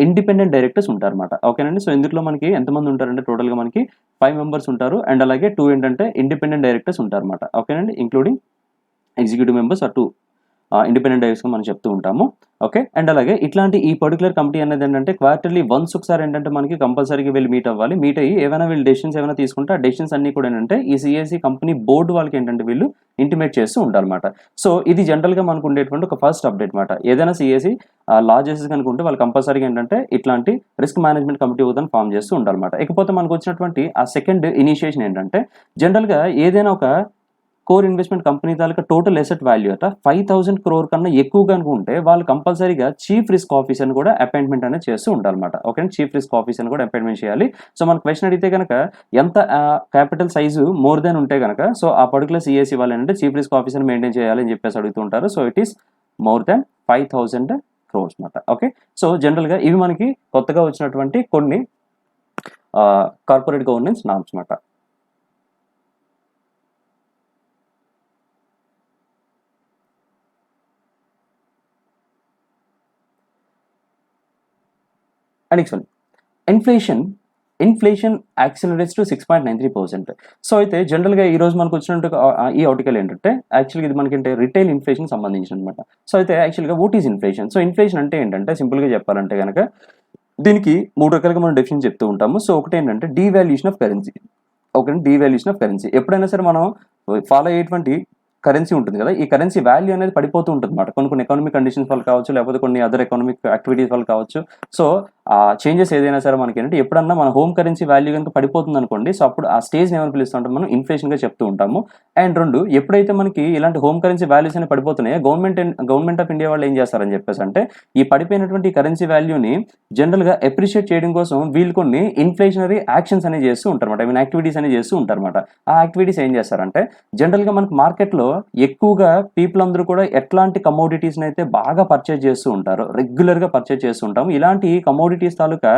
ఇండిపెండెంట్ డైరెక్టర్స్ ఉంటారన్నమాట. ఓకేనండి. సో ఇందులో మనకి ఎంతమంది ఉంటారంటే టోటల్గా మనకి 5 members ఉంటారు అండ్ అలాగే 2 ఏంటంటే ఇండిపెండెంట్ డైరెక్టర్స్ ఉంటారన్నమాట. ఓకేనండి. Including executive members are 2 independent డైరెక్టర్స్గా మనం చెప్తూ ఉంటాము. ఓకే. అండ్ అలాగే ఇట్లాంటి ఈ పర్టికులర్ కమిటీ అనేది ఏంటంటే క్వార్టర్లీ వన్స్ ఒకసారి ఏంటంటే మనకి కంపల్సరీగా వీళ్ళు మీట్ అవ్వాలి. మీట్ అయ్యి ఏమైనా వీళ్ళు డెసిషన్స్ ఏమైనా తీసుకుంటే ఆ డెసిషన్స్ అన్ని కూడా ఏంటంటే ఈ సిఎస్సి కంపెనీ బోర్డు వాళ్ళకి ఏంటంటే వీళ్ళు ఇంటిమేట్ చేస్తూ ఉంటారన్నమాట. సో ఇది జనరల్గా మనకు ఉండేటువంటి ఒక ఫస్ట్ అప్డేట్ మాట. ఏదైనా సిఎస్సి లార్జెస్ట్ కనుకుంటే వాళ్ళు కంపల్సరీగా ఏంటంటే ఇట్లాంటి రిస్క్ మేనేజ్మెంట్ కమిటీ ఒకదాన్ని ఫామ్ చేస్తూ ఉంటారన్నమాట. ఇకపోతే మనకు వచ్చినటువంటి ఆ సెకండ్ ఇనిషియేషన్ ఏంటంటే జనరల్గా ఏదైనా ఒక కోర్ ఇన్వెస్ట్మెంట్ కంపెనీ తాలూకా టోటల్ ఎసెట్ వాల్యూ అట 5000 crore కన్నా ఎక్కువగా ఉంటే వాళ్ళు కంపల్సరీగా చీఫ్ రిస్క్ ఆఫీసర్ని కూడా అపాయింట్మెంట్ అనేది చేస్తూ ఉండాలన్నమాట. ఓకే. చీఫ్ రిస్క్ ఆఫీసర్ని కూడా అపాయింట్మెంట్ చేయాలి. సో మన క్వశ్చన్ అడిగితే కనుక ఎంత క్యాపిటల్ సైజు మోర్ దెన్ ఉంటే కనుక సో ఆ పర్టికులర్ సిఎస్సి వాళ్ళు ఏంటంటే చీఫ్ రిస్క్ ఆఫీసర్ని మెయింటైన్ చేయాలి అని చెప్పేసి అడుగుతూ ఉంటారు. So it is more than 5000 crores అనమాట. ఓకే. సో జనరల్గా ఇవి మనకి కొత్తగా వచ్చినటువంటి కొన్ని కార్పొరేట్ గవర్నెన్స్ నామ్స్ అనమాట. Next one inflation accelerates to 6.93%. So అయితే జనరల్గా ఈ రోజు మనకు వచ్చినట్టు ఈ ఆర్టికల్ ఏంటంటే యాక్చువల్గా ఇది మనకి రిటైల్ ఇన్ఫ్లేషన్ సంబంధించిన అనమాట. సో అయితే యాక్చువల్గా what is inflation? So inflation అంటే ఏంటంటే సింపుల్గా చెప్పాలంటే కనుక దీనికి 3 రకాలుగా మనం డెఫినేషన్ చెప్తూ ఉంటాము. సో ఒకటి ఏంటంటే devaluation of currency. Okay. Devaluation of currency ఎప్పుడైనా సరే మనం ఫాలో అయ్యేటువంటి కరెన్సీ ఉంటుంది కదా, ఈ కరెన్సీ వాల్యూ అనేది పడిపోతూ ఉంటుంది అనమాట. కొన్ని ఎకనామిక్ కండిషన్స్ వల్ల కావచ్చు, లేకపోతే కొన్ని అదర్ ఎకనామిక్ యాక్టివిటీస్ వల్ల కావచ్చు. సో ఆ చేంజెస్ ఏదైనా సరే మనకి ఏంటంటే ఎప్పుడన్నా మన హోమ్ కరెన్సీ వాల్యూ కనుక పడిపోతుంది అనుకోండి, సో అప్పుడు ఆ స్టేజ్ని ఏమైనా పిలుస్తుంటాం మనం ఇన్ఫ్లేషన్గా చెప్తూ ఉంటాము. అండ్ 2 ఎప్పుడైతే మనకి ఇలాంటి హోమ్ కరెన్సీ వాల్యూస్ అనేవి పడిపోతున్నాయో గవర్నమెంట్ ఆఫ్ ఇండియా వాళ్ళు ఏం చేస్తారని చెప్పేసి అంటే ఈ పడిపోయినటువంటి కరెన్సీ వాల్యూని జనరల్గా అప్రిషియేట్ చేయడం కోసం వీళ్ళు కొన్ని ఇన్ఫ్లేషనరీ యాక్షన్స్ అనేవి చేస్తూ ఉంటారన్నమాట. యాక్టివిటీస్ అనేవి చేస్తూ ఉంటారన్నమాట. ఆ యాక్టివిటీస్ ఏం చేస్తారంటే జనరల్గా మనకు మార్కెట్లో ఎక్కువగా పీపుల్ అందరూ కూడా ఎట్లాంటి కమోడిటీస్ని అయితే బాగా పర్చేజ్ చేస్తూ ఉంటారు, రెగ్యులర్గా పర్చేజ్ చేస్తూ ఉంటాము. ఇలాంటి కమోడిటీ కమోడిటీస్ తాలూకా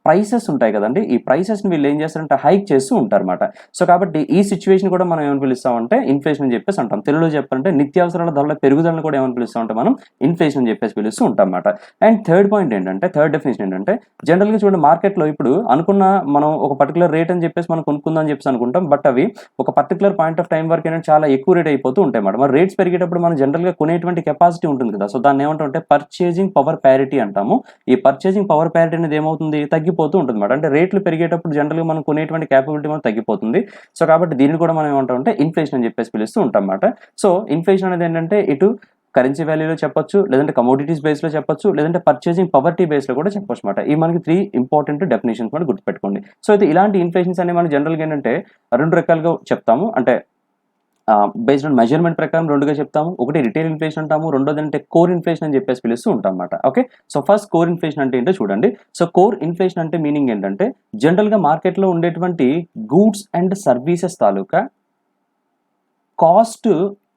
ప్రైసెస్ ఉంటాయి కదండి, ఈ ప్రైసెస్ని వీళ్ళు ఏం చేస్తారంటే హైక్ చేస్తూ ఉంటారన్నమాట. సో కాబట్టి ఈ సిచ్యువేషన్ కూడా మనం ఏమని పిలుస్తామంటే ఇన్ఫ్లేషన్ అని చెప్పేసి అంటాం. తెలుగులో చెప్పాలంటే నిత్యావసరాల ధరల పెరుగుదలను కూడా ఏమని పిలుస్తామంటే మనం ఇన్ఫ్లేషన్ అని చెప్పేసి పిలుస్తూ ఉంటాం అన్నమాట. అండ్ థర్డ్ పాయింట్ ఏంటంటే, థర్డ్ డెఫినేషన్ ఏంటంటే, జనరల్గా చూడండి మార్కెట్లో ఇప్పుడు అనుకున్న మనం ఒక పర్టికులర్ రేట్ అని చెప్పేసి మనం కొనుక్కుందాం అని చెప్పేసి అనుకుంటాం, బట్ అవి ఒక పర్టికులర్ పాయింట్ ఆఫ్ టైం వరకు ఏంటంటే చాలా ఎక్కువ రేట్ అయిపోతూ ఉంటాయి అన్నమాట. మరి రేట్స్ పెరిగేటప్పుడు మనం జనరల్గా కొనేటువంటి కెపాసిటీ ఉంటుంది కదా, సో దాన్ని ఏమంటామంటే పర్చేజింగ్ పవర్ ప్యారిటీ అంటాము. ఈ పర్చేజింగ్ పవర్ ప్యారిటీ అనేది ఏమవుతుంది, తగ్గిపోతూ ఉంటుంది అన్నమాట. అంటే రేట్లు పెరిగేటప్పుడు జనరల్గా మనం కొనేటువంటి క్యాపబిలిటీ మనం తగ్గిపోతుంది. సో కాబట్టి దీన్ని కూడా మనం ఏమంటామంటే ఇన్ఫ్లేషన్ అని చెప్పేసి పిలుస్తూ ఉంటాం అన్నమాట. సో ఇన్ఫ్లేషన్ అనేది ఏంటంటే ఇటు కరెన్సీ వాల్యూలో చెప్పొచ్చు, లేదంటే కమోడిటీస్ బేస్లో చెప్పొచ్చు, లేదంటే పర్చేసింగ్ పవర్టీ బేస్లో కూడా చెప్పొచ్చు అనమాట. ఈ మనకి 3 ఇంపార్టెంట్ డెఫినేషన్స్ కూడా గుర్తుపెట్టుకోండి. సో అయితే ఇలాంటి ఇన్ఫ్లేషన్స్ అనేవి మనం జనరల్గా ఏంటంటే 2 రకాలుగా చెప్తాము. అంటే బేస్డ్ ఆన్ మెజర్మెంట్ ప్రకారం 2గా చెప్తాము. ఒకటి రిటైల్ ఇన్ఫ్లేషన్ అంటాము, రెండోది అంటే కోర్ ఇన్ఫ్లేషన్ అని చెప్పేసి పిలుస్తూ ఉంటాం అన్నమాట. Okay, so first core inflation అంటే ఏంటో చూడండి. సో కోర్ ఇన్ఫ్లేషన్ అంటే మీనింగ్ ఏంటంటే జనరల్గా మార్కెట్లో ఉండేటువంటి గూడ్స్ అండ్ సర్వీసెస్ తాలూకా కాస్ట్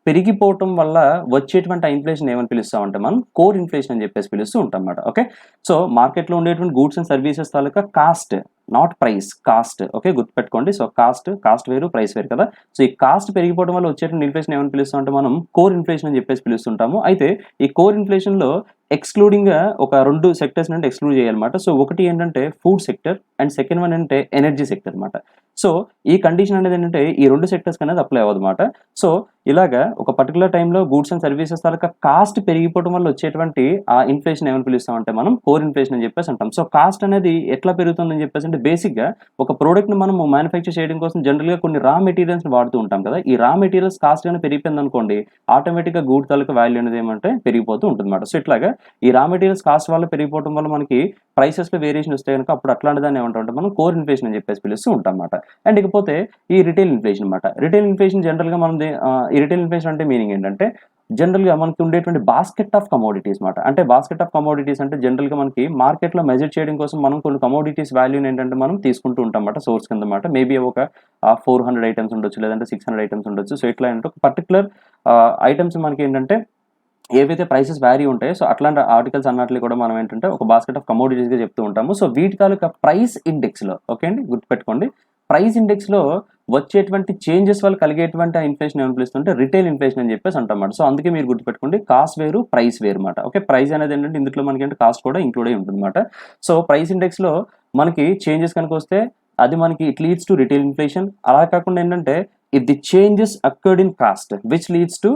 పెరిగిపోవటం వల్ల వచ్చేటువంటి ఇన్ఫ్లేషన్ ఏమని పిలుస్తామంటే మనం కోర్ ఇన్ఫ్లేషన్ అని చెప్పేసి పిలుస్తూ ఉంటాం అన్నమాట. ఓకే, సో మార్కెట్లో ఉండేటువంటి గూడ్స్ అండ్ సర్వీసెస్ తాలూకా cost, not price, cost. Okay, గుర్తుపెట్టుకోండి. సో కాస్ట్ వేరు, ప్రైస్ వేరు కదా. సో ఈ కాస్ట్ పెరిగిపోవడం వల్ల వచ్చేటువంటి ఇన్ఫ్లేషన్ ఏమని పిలుస్తాం అంటే మనం కోర్ ఇన్ఫ్లేషన్ అని చెప్పేసి పిలుస్తుంటాము. అయితే ఈ కోర్ ఇన్ఫ్లేషన్లో ఎక్స్క్లూడింగ్ ఒక 2 సెక్టర్స్ అంటే ఎక్స్క్లూడ్ చేయాలన్నమాట. సో ఒకటి ఏంటంటే food sector and second one అంటే ఎనర్జీ సెక్టర్ అనమాట. సో ఈ కండిషన్ అనేది ఏంటంటే ఈ 2 సెక్టర్స్ అనేది అప్లై అవ్వదు అనమాట. సో ఇలాగా ఒక పర్టికులర్ టైంలో గూడ్స్ అండ్ సర్వీసెస్ తాలూకా కాస్ట్ పెరిగిపోవడం వల్ల వచ్చేటువంటి ఆ ఇన్ఫ్లేషన్ ఏమని పిలుస్తామంటే మనం కోర్ ఇన్ఫ్లేషన్ అని చెప్పేసి అంటాం. సో కాస్ట్ అనేది ఎట్లా పెరుగుతుందని చెప్పేసి అంటే బేసిక్గా ఒక ప్రోడక్ట్ని మనం మ్యానుఫ్యాక్చర్ చేయడం కోసం జనరల్గా కొన్ని రా మెటీరియల్స్ని వాడుతూ ఉంటాం కదా. ఈ రా మెటీరియల్స్ కాస్ట్ కానీ పెరిగిపోయింది అనుకోండి, ఆటోమేటిక్గా గూడ్ తాలూకా వాల్యూ అనేది ఏమంటే పెరిగిపోతూ ఉంటుంది అనమాట. సో ఇట్లాగా ఈ రా మెటీరియల్స్ కాస్ట్ వల్ల పెరిగిపోవడం వల్ల మనకి ప్రైసెస్లో వేరియేషన్ వస్తే కనుక అప్పుడు అట్లాంటి దాన్ని ఏమంటామంటే మనం కోర్ ఇన్ఫ్లేషన్ అని చెప్పేసి పిలుస్తూ ఉంటాం అన్నమాట. అండ్ ఇకపోతే ఈ రిటైల్ ఇన్ఫ్లేషన్ అనమాట. రిటైల్ ఇన్ఫ్లేషన్ జనరల్గా మనం ఈ రిటైల్ ఇన్ఫ్లేషన్ అంటే మీనింగ్ ఏంటంటే జనరల్గా మనకి ఉండేటువంటి బాస్కెట్ ఆఫ్ కమోడిటీస్ అనమాట. అంటే బాస్కెట్ ఆఫ్ కమోడిటీస్ అంటే జనరల్గా మనకి మార్కెట్లో మెజర్ చేయడం కోసం మనం కొన్ని కమోడిటీస్ వాల్యూని ఏంటంటే మనం తీసుకుంటూ ఉంటాం అన్నమాట, సోర్స్ కింద అనమాట. మేబీ ఒక 400 ఐటమ్స్ ఉండొచ్చు, లేదంటే 600 ఐటమ్స్ ఉండొచ్చు. సో ఇట్లా అంటే ఒక పర్టికులర్ ఐటమ్స్ మనకి ఏంటంటే ఏవైతే ప్రైసెస్ వ్యారీ ఉంటాయో సో అట్లాంటి ఆర్టికల్స్ అన్నట్లు కూడా మనం ఏంటంటే ఒక బాస్కెట్ ఆఫ్ కమోడిటీస్గా చెప్తూ ఉంటాము. సో వీటి తాలూకా ప్రైస్ ఇండెక్స్లో, ఓకే అండి గుర్తుపెట్టుకోండి, ప్రైస్ ఇండెక్స్లో వచ్చేటువంటి చేంజెస్ వల్ల కలిగేటువంటి ఇన్ఫ్లేషన్ ఏమని పిలుస్తుంటే రిటైల్ ఇన్ఫ్లేషన్ అని చెప్పేసి అంటాం. సో అందుకే మీరు గుర్తుపెట్టుకోండి, కాస్ట్ వేరు, ప్రైస్ వేరు అనమాట. ఓకే, ప్రైస్ అనేది ఏంటంటే ఇందులో మనకి అంటే కాస్ట్ కూడా ఇంక్లూడ్ అయి ఉంటుంది అనమాట. సో ప్రైస్ ఇండెక్స్లో మనకి చేంజెస్ కనుక వస్తే అది మనకి it leads to retail inflation. అలా కాకుండా ఏంటంటే if the changes occurred in cost which leads to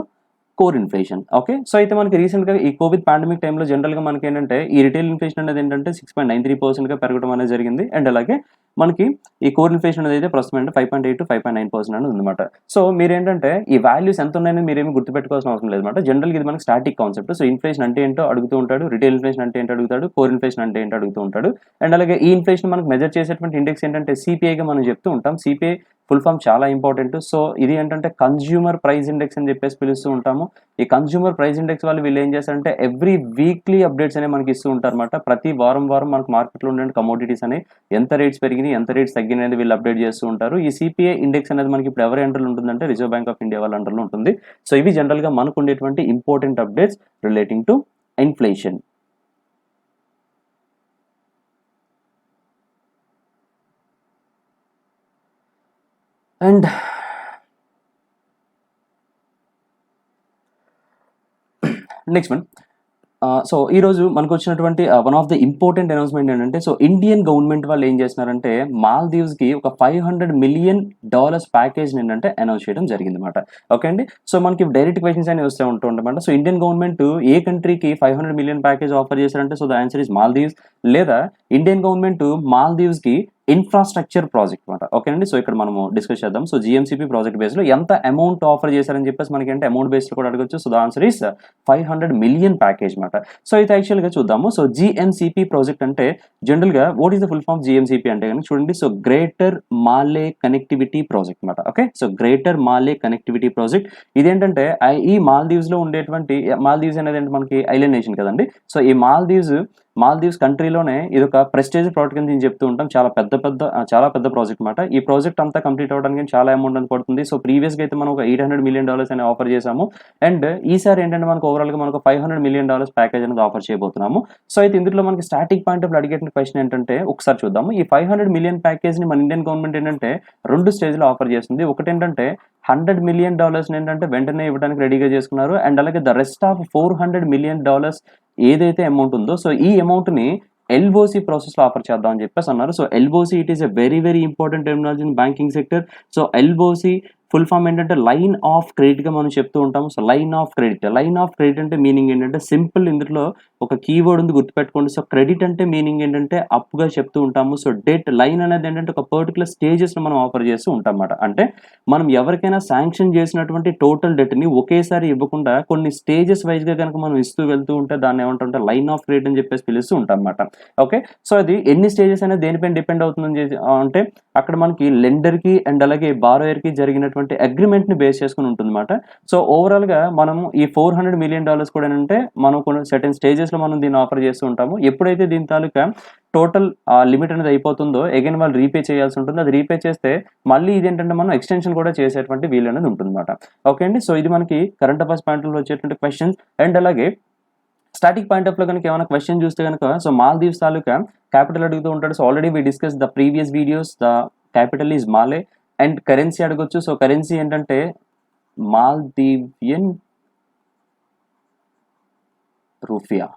core inflation. Okay, so అయితే మనకి రీసెంట్గా ఈ కోవిడ్ పాండమిక్ టైంలో జనరల్గా మనకి ఏంటంటే ఈ రిటైల్ ఇన్ఫ్లేషన్ అనేది ఏంటంటే 6.93%గా పెరగడం అనేది జరిగింది. అండ్ అలాగే మనకి ఈ కోర్ ఇన్ఫ్లేషన్ అనేది అయితే ప్రస్తుతం అంటే 5.8 to 5.9% అనేది ఉందన్నమాట. సో మీరు ఏంటంటే ఈ వాల్యూస్ ఎంత ఉన్నాయని మీరేమి గుర్తుపెట్టుకోవాల్సిన అవసరం లేదన్నమాట. జనరల్గా ఇది మనకి స్టాటిక్ కాన్సెప్ట్. సో ఇన్ఫ్లేషన్ అంటే ఏంటో అడుగుతూ ఉంటాడు, రిటైల్ ఇన్ఫ్లేషన్ అంటే ఏంటో అడుగుతాడు, కోర్ ఇన్ఫ్లేషన్ అంటే ఏంటో అడుగుతూ ఉంటాడు. అండ్ అలాగే ఈ ఇన్ఫ్లేషన్ మనకు మెజర్ చేసేటువంటి ఇండెక్స్ ఏంటంటే సిపిఐగా మనం చెప్తూ ఉంటాం. సిపిఐ ఫుల్ ఫామ్ చాలా ఇంపార్టెంట్. సో ఇది ఏంటంటే కన్జ్యూమర్ ప్రైస్ ఇండెక్స్ అని చెప్పేసి పిలుస్తూ ఉంటాము. ఈ కన్జ్యూమర్ ప్రైస్ ఇండెక్స్ వాళ్ళు వీళ్ళు ఏం చేస్తారంటే ఎవ్రీ వీక్లీ అప్డేట్స్ అనేవి మనకి ఇస్తూ ఉంటారు అనమాట. ప్రతి వారం మనకు మార్కెట్లో ఉండే కమోడిటీస్ అనేవి ఎంత రేట్స్ పెరిగినాయి, ఎంత రేట్స్ తగ్గినాయి అనేది వీళ్ళు అప్డేట్ చేస్తూ ఉంటారు. ఈ సిపిఐ ఇండెక్స్ అనేది మనకి ఇప్పుడు ఎవరి అండర్లో ఉంటుందంటే రిజర్వ్ బ్యాంక్ ఆఫ్ ఇండియా వాళ్ళ అండర్లో ఉంటుంది. సో ఇవి జనరల్గా మనకు ఉండేటువంటి important updates relating to inflation. And next one, so ఈరోజు మనకు వచ్చినటువంటి one of the important announcement ఏంటంటే సో ఇండియన్ గవర్నమెంట్ వాళ్ళు ఏం చేస్తున్నారంటే మాల్దీవ్స్కి ఒక $500 million ప్యాకేజ్ ఏంటంటే అనౌన్స్ చేయడం జరిగింది అనమాట. ఓకే అండి, సో మనకి డైరెక్ట్ క్వశ్చన్స్ అనేవి వస్తూ ఉంటుందన్నమాట. సో ఇండియన్ గవర్నమెంట్ ఏ కంట్రీకి $500 million ప్యాకేజ్ ఆఫర్ చేశారంటే so the answer is Maldives, లేదా ఇండియన్ గవర్నమెంట్ మాల్దీవ్స్కి ఇన్ఫ్రాస్ట్రక్చర్ ప్రాజెక్ట్ అనమాట. ఓకే అండి, సో ఇక్కడ మనము డిస్కస్ చేద్దాం. సో జిఎంసిపి ప్రాజెక్ట్ బేస్లో ఎంత అమౌంట్ ఆఫర్ చేశారని చెప్పేసి మనకి అంటే అమౌంట్ బేస్లో కూడా అడగచ్చు. So the answer is $500 million package అనమాట. సో అయితే యాక్చువల్గా చూద్దాము. సో జిఎంసిపి ప్రాజెక్ట్ అంటే జనరల్గా what is the full form GMCP అంటే కనుక చూడండి, so greater Male connectivity project అనమాట. Okay, so greater Male connectivity project ఇదేంటంటే ఈ మాల్దీవ్స్లో ఉండేటువంటి, మాల్దీవ్స్ అనేది మనకి ఐలాండ్ నేషన్ కదండి. సో ఈ మాల్దీవ్స్ మాల్దీవ్స్ కంట్రీలోనే ఇది ఒక ప్రెస్టేజ్ ప్రాజెక్ట్ కింద నేను చెప్తూ ఉంటాం. చాలా పెద్ద ప్రాజెక్ట్ మాట. ఈ ప్రాజెక్ట్ అంతా కంప్లీట్ అవ్వడానికి చాలా అమౌంట్ అనేది పడుతుంది. సో ప్రీవియస్‌గా అయితే మనం ఒక $800 మిలియన్ అని ఆఫర్ చేసాము. అండ్ ఈసారి ఏంటంటే మనకు ఓవరాల్‌గా మనకు $500 మిలియన్ ప్యాకేజ్ అనేది ఆఫర్ చేయబోతున్నాము. సో అయితే ఇందులో మనకి స్టార్టింగ్ పాయింట్ ఆఫ్ అడిగేసిన క్వెషన్ ఏంటంటే ఒకసారి చూద్దాము. ఈ 500 మిలియన్ ప్యాకేజ్‌ని మన ఇండియన్ గవర్నమెంట్ ఏంటంటే 2 స్టేజ్‌లో ఆఫర్ చేస్తుంది. ఒకటేంటంటే $100 మిలియన్ ఏంటంటే వెంటనే ఇవ్వడానికి రెడీగా చేసుకున్నారు. అండ్ అలాగే ద రెస్ట్ ఆఫ్ $400 మిలియన్ ఏదైతే అమౌంట్ ఉందో సో ఈ అమౌంట్‌ని ఎల్ఓసి ప్రాసెస్‌లో ఆఫర్ చేద్దాం అని చెప్పేసి అన్నారు. So LOC it is a very important terminology in banking sector. So LOC full form ఏంటంటే లైన్ ఆఫ్ క్రెడిట్‌గా మనం చెప్తూ ఉంటాము. సో లైన్ ఆఫ్ క్రెడిట్ అంటే మీనింగ్ ఏంటంటే సింపుల్ ఇందులో ఒక కీవర్డ్ ఉంది గుర్తుపెట్టుకోండి. సో క్రెడిట్ అంటే మీనింగ్ ఏంటంటే అప్పుగా చెప్తూ ఉంటాము. సో డెట్ లైన్ అనేది ఏంటంటే ఒక పర్టికులర్ స్టేజెస్‌లో మనం ఆఫర్ చేస్తూ ఉంటాం అన్నమాట. అంటే మనం ఎవరికైనా శాంక్షన్ చేసినటువంటి టోటల్ డెట్‌ని ఒకేసారి ఇవ్వకుండా కొన్ని స్టేజెస్ వైస్‌గా గనుక మనం ఇస్తూ వెళ్తూ ఉంటే దాన్ని ఏమంటారంటే లైన్ ఆఫ్ క్రెడిట్ అని చెప్పేసి పిలుస్తూ ఉంటాం అన్నమాట. ఓకే. సో అది ఎన్ని స్టేజెస్ అనేది దేనిపైన డిపెండ్ అవుతుందని అంటే అక్కడ మనకి లెండర్‌కి అండ్ అలాగే బారోయర్‌కి జరిగినటువంటి అగ్రీమెంట్‌ని బేస్ చేసుకొని ఉంటుందన్నమాట. సో ఓవరాల్‌గా మనము ఈ $400 మిలియన్ కూడా ఏంటంటే మనం కొన్ని సర్టెన్ స్టేజెస్‌లో మనం దీన్ని ఆఫర్ చేస్తూ ఉంటాము. ఎప్పుడైతే దీని తాలూకా టోటల్ లిమిట్ అనేది అయిపోతుందో అగైన్ వాళ్ళు రీపే చేయాల్సి ఉంటుంది. అది రీపే చేస్తే మళ్ళీ ఇదేంటంటే మనం ఎక్స్టెన్షన్ కూడా చేసేటువంటి వీలు అనేది ఉంటుందన్నమాట. ఓకే అండి. సో ఇది మనకి కరెంట్ అఫైర్స్ పాయింట్లో వచ్చేటువంటి క్వశ్చన్స్. అండ్ అలాగే స్టాటిక్ పాయింట్ ఆఫ్ లో కనుక ఏమైనా క్వశ్చన్ చూస్తే కనుక సో మాల్దీవ్స్ తాలూకా క్యాపిటల్ అడుగుతూ ఉంటాడు. So already we discuss the previous videos. The capital is Male. And currency అడగొచ్చు. సో కరెన్సీ ఏంటంటే Maldivian rufiyaa.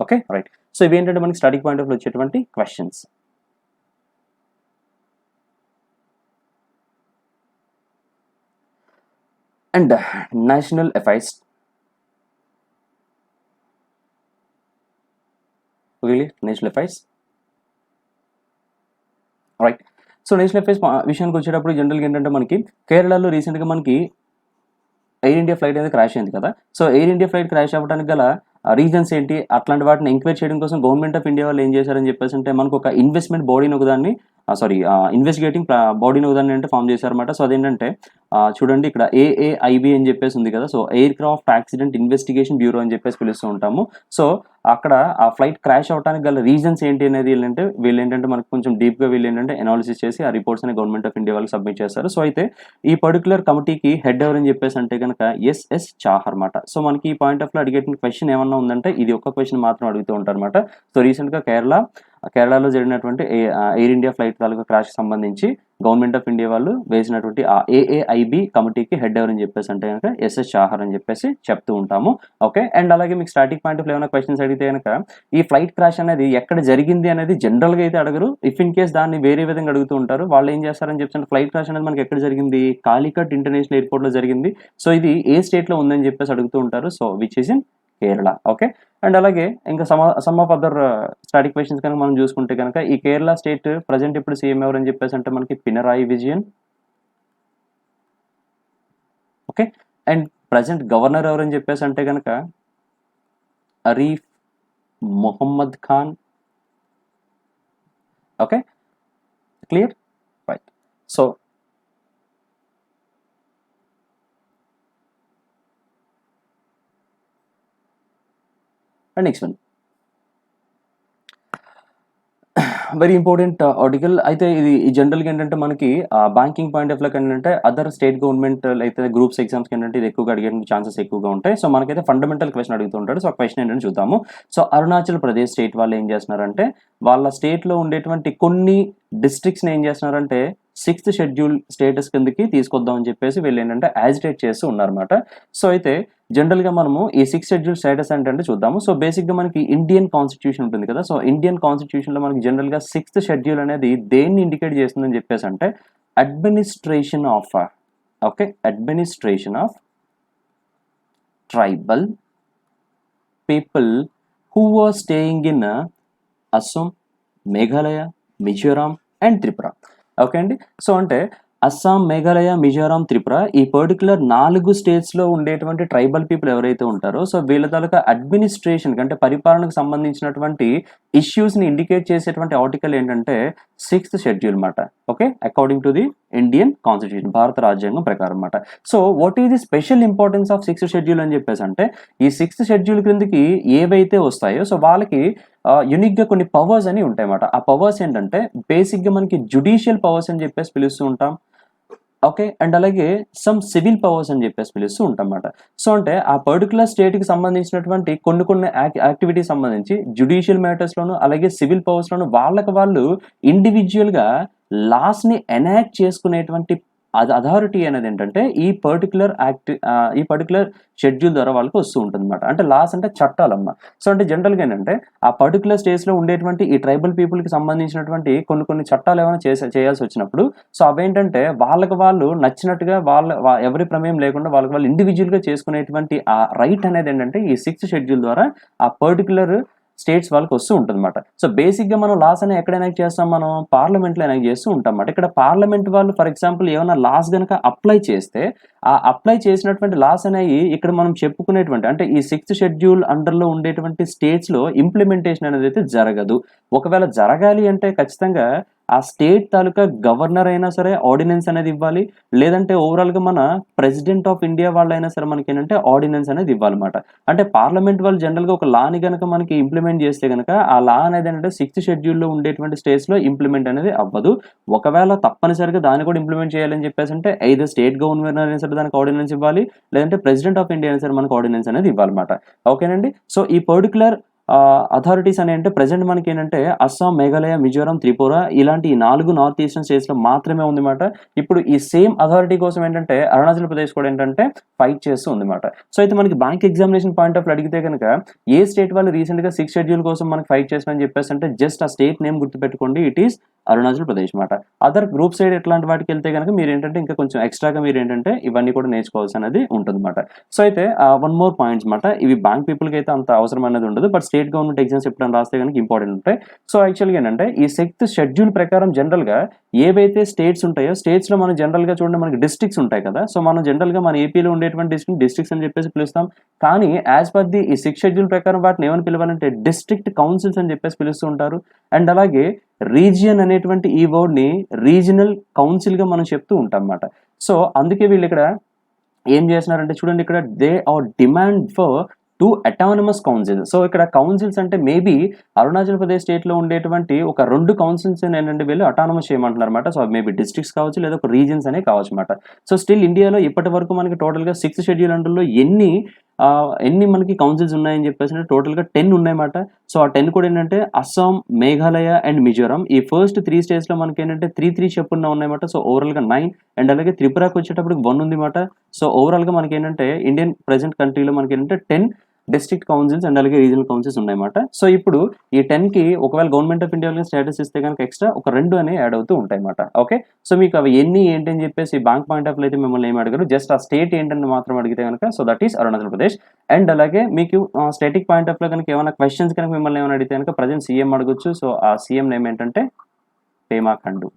Okay right. So ఇవి ఏంటంటే మనకి స్టాటిక్ పాయింట్ ఆఫ్ లో వచ్చేటువంటి questions. And national affairs national affairs right. So national affairs విషయానికి వచ్చేటప్పుడు జనరల్గా ఏంటంటే మనకి కేరళలో రీసెంట్గా మనకి ఎయిర్ ఇండియా ఫ్లైట్ అనేది క్రాష్ అయింది కదా. So Air India flight crash అవ్వడానికి గల రీజన్స్ ఏంటి, అట్లాంటి వాటిని ఎంక్వైరీ చేయడం కోసం గవర్నమెంట్ ఆఫ్ ఇండియా వాళ్ళు ఏం చేశారని చెప్పేసి అంటే మనకు ఒక ఇన్వెస్ట్మెంట్ బాడీని ఒకదాన్ని ఇన్వెస్టిగేటింగ్ బాడీని ఒకదాన్ని అంటే ఫామ్ చేశారన్నమాట. సో అదేంటంటే చూడండి ఇక్కడ ఏఏఐబి అని చెప్పేసి ఉంది కదా. So air craft accident investigation bureau అని చెప్పేసి పిలుస్తూ ఉంటాము. సో అక్కడ ఆ ఫ్లైట్ క్రాష్ అవడానికి గల రీజన్స్ ఏంటి అనేది వీళ్ళు ఏంటంటే మనకు కొంచెం డీప్గా వీళ్ళు ఏంటంటే అనాలిసిస్ చేసి ఆ రిపోర్ట్స్ అని గవర్నమెంట్ ఆఫ్ ఇండియా వాళ్ళకి సబ్మిట్ చేస్తారు. సో అయితే ఈ పర్టికులర్ కమిటీకి హెడ్ ఎవరని చెప్పేసి అంటే కనుక ఎస్ఎస్ చాహర్ అనమాట. సో మనకి ఈ పాయింట్ ఆఫ్ లో అడిగేసిన క్వశ్చన్ ఏమన్నా ఉందంటే ఇది ఒక్క క్వశ్చన్ మాత్రం అడుగుతూ ఉంటారు అనమాట. సో రీసెంట్గా కేరళలో జరిగినటువంటి ఎయిర్ ఇండియా ఫ్లైట్ తాలూకా క్రాష్ సంబంధించి గవర్నమెంట్ ఆఫ్ ఇండియా వాళ్ళు వేసినటువంటి ఆ ఏఏఐబి కమిటీకి హెడ్ ఎవరని చెప్పేసి అంటే కనుక ఎస్ఎస్ చాహర్ అని చెప్పేసి చెప్తూ ఉంటాము. ఓకే. అండ్ అలాగే మీకు స్టాటిక్ పాయింట్ ఆఫ్ ఏమైనా క్వశ్చన్స్ అడిగితే కనుక ఈ ఫ్లైట్ క్రాష్ అనేది ఎక్కడ జరిగింది అనేది జనరల్గా అయితే అడగరు. ఇఫ్ ఇన్ కేస్ దాన్ని వేరే విధంగా అడుగుతూ ఉంటారు. వాళ్ళు ఏం చేస్తారని చెప్పి ఫ్లైట్ క్రాష్ అనేది మనకి ఎక్కడ జరిగింది, కాలికట్ ఇంటర్నేషనల్ ఎయిర్పోర్ట్ లో జరిగింది. సో ఇది ఏ స్టేట్ లో ఉందని చెప్పేసి అడుగుతూ ఉంటారు. So which is in Kerala. Okay. And అలాగే ఇంకా some of other static questions కనుక మనం చూసుకుంటే కనుక ఈ కేరళ స్టేట్ ప్రజెంట్ ఇప్పుడు సీఎం ఎవరని చెప్పేసి అంటే మనకి Pinarayi Vijayan. Okay. And present governor ఎవరని చెప్పేసి అంటే కనుక Arif Mohammad Khan. Okay clear right. So next one very important article. అయితే ఇది జనరల్గా ఏంటంటే మనకి బ్యాంకింగ్ పాయింట్ ఆఫ్ లో ఏంటంటే అదర్ స్టేట్ గవర్నమెంట్ అయితే గ్రూప్స్ ఎగ్జామ్స్కి ఏంటంటే ఇది ఎక్కువగా అడిగే ఛాన్సెస్ ఎక్కువగా ఉంటాయి. సో మనకైతే ఫండమెంటల్ క్వశ్చన్ అడుగుతుంటాడు. సో ఆ క్వశ్చన్ ఏంటంటే చూద్దాము. సో అరుణాచల్ ప్రదేశ్ స్టేట్ వాళ్ళు ఏం చేస్తున్నారంటే వాళ్ళ స్టేట్లో ఉండేటువంటి కొన్ని డిస్ట్రిక్ట్స్ని ఏం చేస్తున్నారంటే 6th షెడ్యూల్ స్టేటస్ కిందకి తీసుకొద్దామని చెప్పేసి వీళ్ళు ఏంటంటే యాజిటేట్ చేస్తూ ఉన్నారన్నమాట. సో అయితే జనరల్గా మనము ఈ 6th షెడ్యూల్ స్టేటస్ ఏంటంటే చూద్దాము. సో బేసిక్గా మనకి ఇండియన్ కాన్స్టిట్యూషన్ ఉంటుంది కదా. సో ఇండియన్ కాన్స్టిట్యూషన్లో మనకి జనరల్గా 6th షెడ్యూల్ అనేది దేన్ని ఇండికేట్ చేస్తుందని చెప్పేసి అంటే administration of tribal people who are staying in Assam, Meghalaya, Mizoram and Tripura. Okay అండి. సో అంటే అస్సాం, మేఘాలయ, మిజోరాం, త్రిపుర ఈ పర్టికులర్ 4 స్టేట్స్లో ఉండేటువంటి ట్రైబల్ పీపుల్ ఎవరైతే ఉంటారో సో వీళ్ళ తాలూకా అడ్మినిస్ట్రేషన్ అంటే పరిపాలనకు సంబంధించినటువంటి ఇష్యూస్ని ఇండికేట్ చేసేటువంటి ఆర్టికల్ ఏంటంటే 6th షెడ్యూల్ అన్నమాట. Okay. According to the Indian constitution, భారత రాజ్యాంగం ప్రకారం అన్నమాట. So what is the special importance of 6th schedule అని చెప్పేసి అంటే ఈ 6th షెడ్యూల్ క్రిందకి ఏవైతే వస్తాయో సో వాళ్ళకి యూనిక్గా కొన్ని పవర్స్ అని ఉంటాయి అన్నమాట. ఆ పవర్స్ ఏంటంటే బేసిక్గా మనకి జుడిషియల్ పవర్స్ అని చెప్పేసి పిలుస్తూ ఉంటాం. ఓకే. అండ్ అలాగే సమ్ సివిల్ పవర్స్ అని చెప్పేసి పిలుస్తూ ఉంటామన్నమాట. సో, అంటే ఆ పర్టిక్యులర్ స్టేట్‌కి సంబంధించినటువంటి కొన్ని యాక్టివిటీస్ సంబంధించి జ్యుడిషియల్ మ్యాటర్స్‌లోను, అలాగే సివిల్ పవర్స్‌లోను వాళ్ళకి వాళ్ళు ఇండివిడ్యుయల్‌గా లాస్‌ని ఎనాక్ట్ చేసుకునేటువంటి అథారిటీ అనేదేంటంటే ఈ పర్టిక్యులర్ షెడ్యూల్ ద్వారా వాళ్ళకి వస్తూ ఉంటుందన్నమాట. అంటే లాస్ అంటే చట్టాలమ్మ. సో, అంటే జనరల్‌గా ఏంటంటే ఆ పర్టిక్యులర్ స్టేట్స్‌లో ఉండేటువంటి ఈ ట్రైబల్ పీపుల్‌కి సంబంధించినటువంటి కొన్ని చట్టాలు ఏమైనా చేయాల్సి వచ్చినప్పుడు సో, అవేంటంటే వాళ్ళకి వాళ్ళు నచ్చినట్టుగా ఎవరి ప్రమేయం లేకుండా వాళ్ళకి వాళ్ళు ఇండివిడ్యువల్‌గా చేసుకునేటువంటి ఆ రైట్ అనేదేంటంటే ఈ 6th షెడ్యూల్ ద్వారా ఆ పర్టిక్యులర్ స్టేట్స్ వాళ్ళకి వస్తూ ఉంటుందన్నమాట. సో, బేసిక్‌గా మనం లాస్ అనేవి ఎక్కడ ఎనాక్ట్ చేస్తాం మనం? పార్లమెంట్‌లో ఎనాక్ట్ చేస్తూ ఉంటామన్నమాట. ఇక్కడ పార్లమెంట్ వాళ్ళు ఫర్ ఎగ్జాంపుల్ ఏమన్నా లాస్ గనక అప్లై చేస్తే, ఆ అప్లై చేసినటువంటి లాస్ అనేయి ఇక్కడ మనం చెప్పుకునేటువంటి అంటే ఈ 6th షెడ్యూల్ అండర్‌లో ఉండేటువంటి స్టేట్స్‌లో ఇంప్లిమెంటేషన్ అనేదైతే జరగదు. ఒకవేళ జరగాలి అంటే ఖచ్చితంగా ఆ స్టేట్ తాలూకా గవర్నర్ అయినా సరే ఆర్డినెన్స్ అనేది ఇవ్వాలి. లేదంటే ఓవరాల్‌గా మన ప్రెసిడెంట్ ఆఫ్ ఇండియా వాళ్ళైనా సరే మనకేంటంటే ఆర్డినెన్స్ అనేది ఇవ్వాలన్నమాట. అంటే పార్లమెంట్ వాళ్ళు జనరల్‌గా ఒక లాని గనక మనకి ఇంప్లిమెంట్ చేస్తే గనక ఆ లా అనేదేంటంటే 6th షెడ్యూల్‌లో ఉండేటువంటి స్టేట్స్‌లో ఇంప్లిమెంట్ అనేది అవ్వదు. ఒకవేళ తప్పనిసరిగా దాన్ని కూడా ఇంప్లిమెంట్ చేయాలని చెప్పేసంటే ఎయిదర్ స్టేట్ గవర్నర్ అయినా సరే దానికి ఆర్డినెన్స్ ఇవ్వాలి. లేదంటే ప్రెసిడెంట్ ఆఫ్ ఇండియా అయినా సరే మనకు ఆర్డినెన్స్ అనేది ఇవ్వాలన్నమాట. ఓకేనండి. సో, ఈ పర్టిక్యులర్ అథారిటీస్ అని అంటే ప్రెజెంట్ మనకేంటంటే అస్సాం, మేఘాలయ, మిజోరాం, త్రిపుర ఇలాంటి ఈ 4 నార్త్ ఈస్టర్న్ స్టేట్స్‌లో మాత్రమే ఉందన్నమాట. ఇప్పుడు ఈ సేమ్ అథారిటీ కోసం ఏంటంటే అరుణాచల్ ప్రదేశ్ కూడా ఏంటంటే ఫైట్ చేస్తూ ఉందన్నమాట. సో, అయితే మనకి bank examination point of view అడిగితే గనక ఏ స్టేట్ వాళ్ళు రీసెంట్‌గా 6th షెడ్యూల్ కోసం మనకి ఫైట్ చేస్తున్నారని చెప్పేసంటే జస్ట్ ఆ స్టేట్ నేమ్ గుర్తుపెట్టుకోండి. ఇట్ ఈస్ అరుణాచల్ ప్రదేశ్ మాట. అదర్ గ్రూప్ సైడ్ ఎట్లాంటి వాటికెళ్తే గనక మీరేంటంటే ఇంకా కొంచెం ఎక్స్‌ట్రాగా మీరేంటంటే ఇవన్నీ కూడా నేర్చుకోవాల్సినది ఉంటుందన్నమాట. సో, అయితే వన్ మోర్ పాయింట్స్ మాట. ఇవి బ్యాంక్ పీపుల్‌కైతే అంత అవసరం అనేది ఉండదు. బట్ స్టేట్ గవర్నమెంట్ ఎగ్జామ్స్ ఎప్పుడైనా రాస్తే గనక ఇంపార్టెంట్ ఉంటాయి. సో, యాక్చువల్‌గా ఏంటంటే ఈ 6th షెడ్యూల్ ప్రకారం జనరల్‌గా ఏవైతే స్టేట్స్ ఉంటాయో స్టేట్స్‌లో మనం జనరల్‌గా చూడండి మనకి డిస్ట్రిక్ట్స్ ఉంటాయి కదా! సో, మనం జనరల్‌గా మన ఏపీలో ఉండేటువంటి డిస్ట్రిక్ట్స్ అని చెప్పేసి పిలుస్తాం. కానీ యాస్ పర్ ది ఈ 6th షెడ్యూల్ ప్రకారం వాటిని ఏమని పిలవాలంటే డిస్ట్రిక్ట్ కౌన్సిల్స్ అని చెప్పేసి పిలుస్తూ ఉంటారు. అండ్ అలాగే రీజియన్ అనేటువంటి ఈ వర్డ్‌ని రీజనల్ కౌన్సిల్‌గా మనం చెప్తూ ఉంటామన్నమాట. సో, అందుకే వీళ్ళిక్కడ ఏం చేస్తున్నారంటే చూడండి ఇక్కడ they are demand for 2 autonomous councils. So, ఇక్కడ కౌన్సిల్స్ అంటే మేబీ అరుణాచల్ ప్రదేశ్ స్టేట్‌లో ఉండేటువంటి ఒక 2 కౌన్సిల్స్ ఏంటంటే వీళ్ళు అటానమస్ చేయమంటున్నారన్నమాట. సో, మేబీ డిస్ట్రిక్ట్స్ కావచ్చు లేదా ఒక రీజియన్స్ అనేవి కావచ్చన్నమాట. సో, స్టిల్ ఇండియాలో ఇప్పటి వరకు మనకి టోటల్‌గా 6th షెడ్యూల్ అండర్‌లో ఎన్ని మనకి కౌన్సిల్స్ ఉన్నాయని చెప్పేసి టోటల్‌గా 10 ఉన్నాయన్నమాట. సో, ఆ 10 కూడా ఏంటంటే అస్సాం, మేఘాలయ అండ్ మిజోరాం ఈ ఫస్ట్ 3 స్టేట్స్‌లో మనకేంటంటే 3 చొప్పున ఉన్నాయన్నమాట. సో, ఓవరాల్‌గా 9 అండ్ అలాగే త్రిపురకొచ్చేటప్పటికి 1 ఉందిమాట. సో, ఓవరాల్‌గా మనకేంటంటే ఇండియన్ ప్రెజెంట్ కంట్రీలో మనకేంటంటే 10 డిస్ట్రిక్ట్ కౌన్సిల్స్ అండ్ అలాగే రీజనల్ కౌన్సిల్స్ ఉన్నాయన్నమాట. సో, ఇప్పుడు ఈ 10కి ఒకవేళ గవర్నమెంట్ ఆఫ్ ఇండియా స్టేటస్ ఇస్తే గనక ఎక్స్‌ట్రా ఒక 2 అనేవి యాడ్ అవుతూ ఉంటాయన్నమాట. ఓకే. సో, మీకు అవి ఎన్ని ఏంటి అని చెప్పేసి బ్యాంక్ పాయింట్ ఆఫ్ వ్యూ అయితే మిమ్మల్ని ఏమి అడగరు. జస్ట్ ఆ స్టేట్ ఏంటని మాత్రం అడిగితే గనక so, that is Arunachal Pradesh. And అలాగే మీకు స్టాటిక్ పాయింట్ ఆఫ్ వ్యూ గనక ఏమైనా క్వెషన్స్ కనుక మిమ్మల్ని ఏమైనా అడిగితే గనక ప్రెజెంట్ సీఎం అడగొచ్చు. సో, ఆ సీఎం నేమ్ ఏంటంటే Pema Khandu.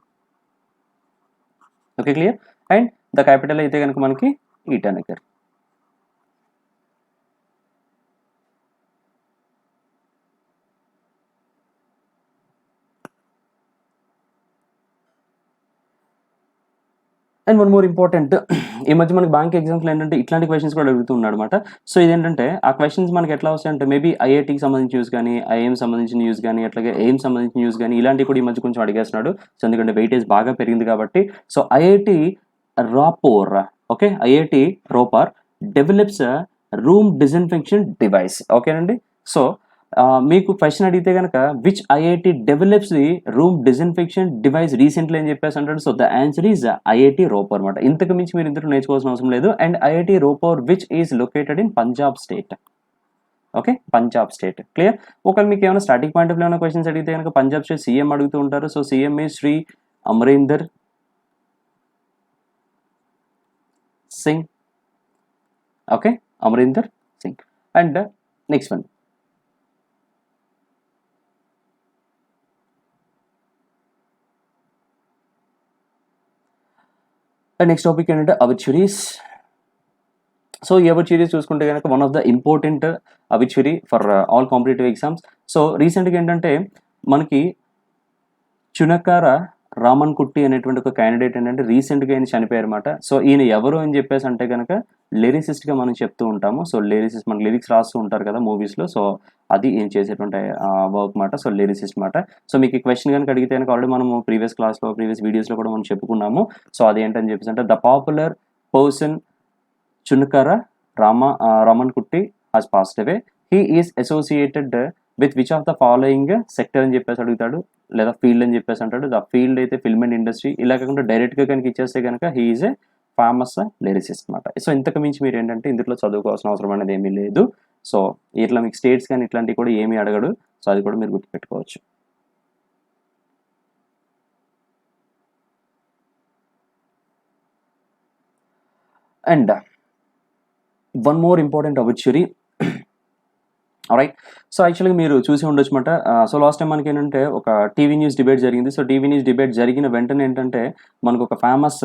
Okay. Clear? And the capital అయితే గనక మనకి Itanagar. And one more important ఈ మధ్య మనకి బ్యాంక్ ఎగ్జామ్స్‌లో ఏంటంటే ఇట్లాంటి క్వెషన్స్ కూడా అడుగుతూ ఉన్నాడన్నమాట. సో, ఇదేంటంటే ఆ క్వెషన్స్ మనకి ఎట్లా వస్తాయంటే మేబీ ఐఐటీకి సంబంధించిన న్యూస్ గానీ, ఐఐఎం సంబంధించిన న్యూస్ గానీ, అట్లాగే ఎయిమ్స్ సంబంధించిన న్యూస్ గానీ ఇలాంటివి కూడా ఈ మధ్య కొంచెం అడిగేస్తున్నాడు. సో, ఎందుకంటే వెయిటేజ్ బాగా పెరిగింది కాబట్టి. So, IIT Ropar okay. IIT Ropar develops room disinfection device ఓకేనండి. సో, మీకు క్వెషన్ అడిగితే గనక which IIT develops the room disinfection device recently అని చెప్పేసి అంటాడు. So, the answer is IIT Ropar అన్నమాట. ఇంతకు మించి మీరు ఇందులో నేర్చుకోవాల్సిన అవసరం లేదు. And IIT Ropar which is located in Punjab state. Okay. Punjab state. Clear? ఒకవేళ మీకు ఏమైనా స్టాటిక్ పాయింట్ ఆఫ్ వ్యూ ఏమైనా క్వెషన్స్ అడిగితే గనక పంజాబ్ స్టేట్ సీఎం అడుగుతూ ఉంటారు. So, CM is Shri Amarinder Singh. Okay. Amarinder Singh. And next one. And next topic ఏంటంటే అబిచ్యురీస్. సో, ఈ అబిచ్యురీస్ చూసుకుంటే గనక one of the important obituary for all competitive exams. So, రీసెంట్‌గా ఏంటంటే మనకి చునకార రామన్ కుట్టి అనేటువంటి ఒక క్యాండిడేట్ ఏంటంటే రీసెంట్గా ఈయన చనిపోయారు అనమాట. సో ఈయన ఎవరు అని చెప్పేసి అంటే కనుక లిరిసిస్ట్గా మనం చెప్తూ ఉంటాము. సో లిరిసిస్ట్ మన లిరిక్స్ రాస్తూ ఉంటారు కదా మూవీస్లో. సో అది ఈయన చేసేటువంటి వర్క్ మాట. సో లిరిసిస్ట్ మాట. సో మీకు ఈ క్వశ్చన్ కనుక అడిగితే కనుక ఆల్రెడీ మనము ప్రీవియస్ వీడియోస్లో కూడా మనం చెప్పుకున్నాము. సో అదేంటని చెప్పేసి అంటే ద పాపులర్ పర్సన్ చునకర రామన్ కుట్టి has passed away. He is associated with which of the following sector అని చెప్పేసి అడుగుతాడు, లేదా ఫీల్డ్ అని చెప్పేసి అంటాడు. ద ఫీల్డ్ అయితే ఫిల్మ్ అండ్ ఇండస్ట్రీ. ఇలా కాకుండా డైరెక్ట్గా కనుక ఇచ్చేస్తే కనుక he is a famous lyricist అనమాట. సో ఇంతకు మించి మీరు ఏంటంటే ఇందులో చదువుకోవాల్సిన అవసరం అనేది ఏమీ లేదు. సో ఇట్లా మీకు స్టేట్స్ కానీ ఇట్లాంటివి కూడా ఏమీ అడగడు. సో అది కూడా మీరు గుర్తుపెట్టుకోవచ్చు. And one more important obituary. Right. So యాక్చువల్గా మీరు చూసి ఉండొచ్చు అనమాట. సో లాస్ట్ టైం మనకి ఏంటంటే ఒక టీవీ న్యూస్ డిబేట్ జరిగింది. సో టీవీ న్యూస్ డిబేట్ జరిగిన వెంటనే ఏంటంటే మనకు ఒక ఫేమస్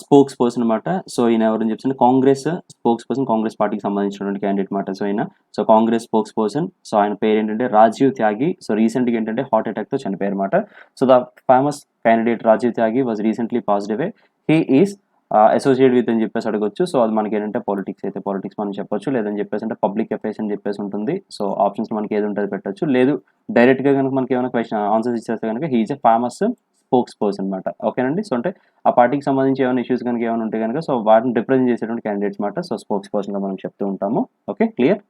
స్పోక్స్ పర్సన్ అనమాట. సో ఈయన ఎవరని చెప్పి కాంగ్రెస్ స్పోక్స్ పర్సన్, కాంగ్రెస్ పార్టీకి సంబంధించినటువంటి క్యాండిడేట్ అనమాట. సో ఈయన కాంగ్రెస్ స్పోక్స్ పర్సన్. సో ఆయన పేరు ఏంటంటే రాజీవ్ త్యాగి. సో రీసెంట్గా ఏంటంటే హార్ట్ అటాక్తో చనిపోయారు అనమాట. So the famous candidate Rajiv Tyagi was recently passed away. He is associate with అని చెప్పేసి అడగొచ్చు. సో అది మనకి ఏంటంటే పాలిటిక్స్ మనం చెప్పొచ్చు, లేదని చెప్పేసి అంటే పబ్లిక్ అఫైర్స్ అని చెప్పేసి ఉంటుంది. సో ఆప్షన్స్ మనకి ఏది ఉంటుంది పెట్టచ్చు. లేదు డైరెక్ట్గా కనుక మనకి ఏమైనా క్వశ్చన్ ఆన్సర్స్ ఇచ్చేస్తే కనుక he is a famous spokes person అనమాట. ఓకేనండి. సో అంటే ఆ పార్టీకి సంబంధించి ఏమైనా ఇష్యూస్ కనుక ఏమైనా ఉంటే కనుక సో వాటిని రిప్రజెంట్ చేసేటువంటి క్యాండిడేట్స్ అనమాట. సో స్పోక్స్ పర్సన్గా మనం చెప్తూ ఉంటాము. Okay, clear.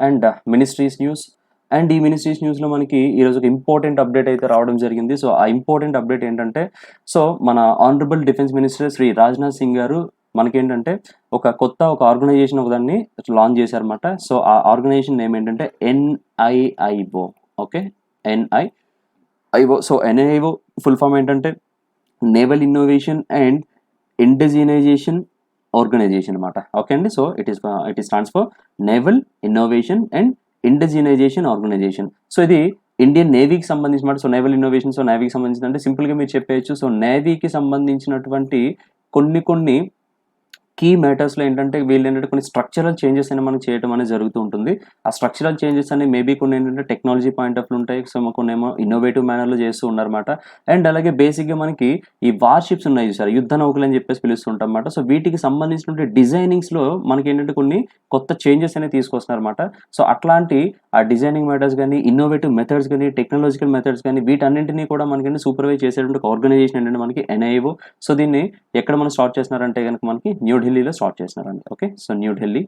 And ministries news. And ఈ మినిస్ట్రీస్ న్యూస్లో మనకి ఈరోజు ఒక ఇంపార్టెంట్ అప్డేట్ అయితే రావడం జరిగింది. సో ఆ ఇంపార్టెంట్ అప్డేట్ ఏంటంటే సో మన honourable defence minister Shri Rajnath Singh గారు మనకేంటంటే ఒక ఆర్గనైజేషన్ ఒకదాన్ని లాంచ్ చేశారన్నమాట. సో ఆ ఆర్గనైజేషన్ నేమ్ ఏంటంటే NIIO. Okay, NIIO. So NIIO full form ఏంటంటే naval innovation and indigenisation organisation అనమాట. ఓకే అండి. So it stands for naval innovation and indigenisation organisation. So ఇది ఇండియన్ నేవీకి సంబంధించిన. సో నేవల్ ఇన్నోవేషన్, సో నేవీకి సంబంధించిన అంటే సింపుల్గా మీరు చెప్పేయచ్చు. సో నేవీకి సంబంధించినటువంటి కొన్ని కీ మ్యాటర్స్లో ఏంటంటే వీళ్ళు ఏంటంటే కొన్ని స్ట్రక్చరల్ చేంజెస్ అనేది మనం చేయడం అనేది జరుగుతూ ఉంటుంది. ఆ స్ట్రక్చరల్ చేంజెస్ అనేవి మేబీ కొన్ని ఏంటంటే టెక్నాలజీ పాయింట్ ఆఫ్ వ్యూ ఉంటాయి. సో కొన్ని ఏమో ఇన్నోవేటివ్ మేనర్లో చేస్తూ ఉన్నారన్నమాట. అండ్ అలాగే బేసిక్గా మనకి ఈ వార్షిప్స్ ఉన్నాయి చూసారు, యుద్ధ నౌకలు అని చెప్పేసి పిలుస్తుంటాం అన్నమాట. సో వీటికి సంబంధించినటువంటి డిజైనింగ్స్లో మనకి ఏంటంటే కొన్ని కొత్త చేంజెస్ అనేవి తీసుకొస్తున్నారన్నమాట. సో అట్లాంటి ఆ డిజైనింగ్ మెథడ్స్ కానీ, ఇన్నోవేటివ్ మెథడ్స్ కానీ, టెక్నాలజికల్ మెథడ్స్ కానీ వీటన్నింటినీ కూడా మనకి సూపర్వైజ్ చేసేటువంటి ఒక ఆర్గనైజేషన్ ఏంటంటే మనకి NIO. సో దీన్ని ఎక్కడ మనం స్టార్ట్ చేస్తున్నారంటే కనుక మనకి న్యూఢిల్లీలో స్టార్ట్ చేస్తున్నారండి. Okay, so New Delhi.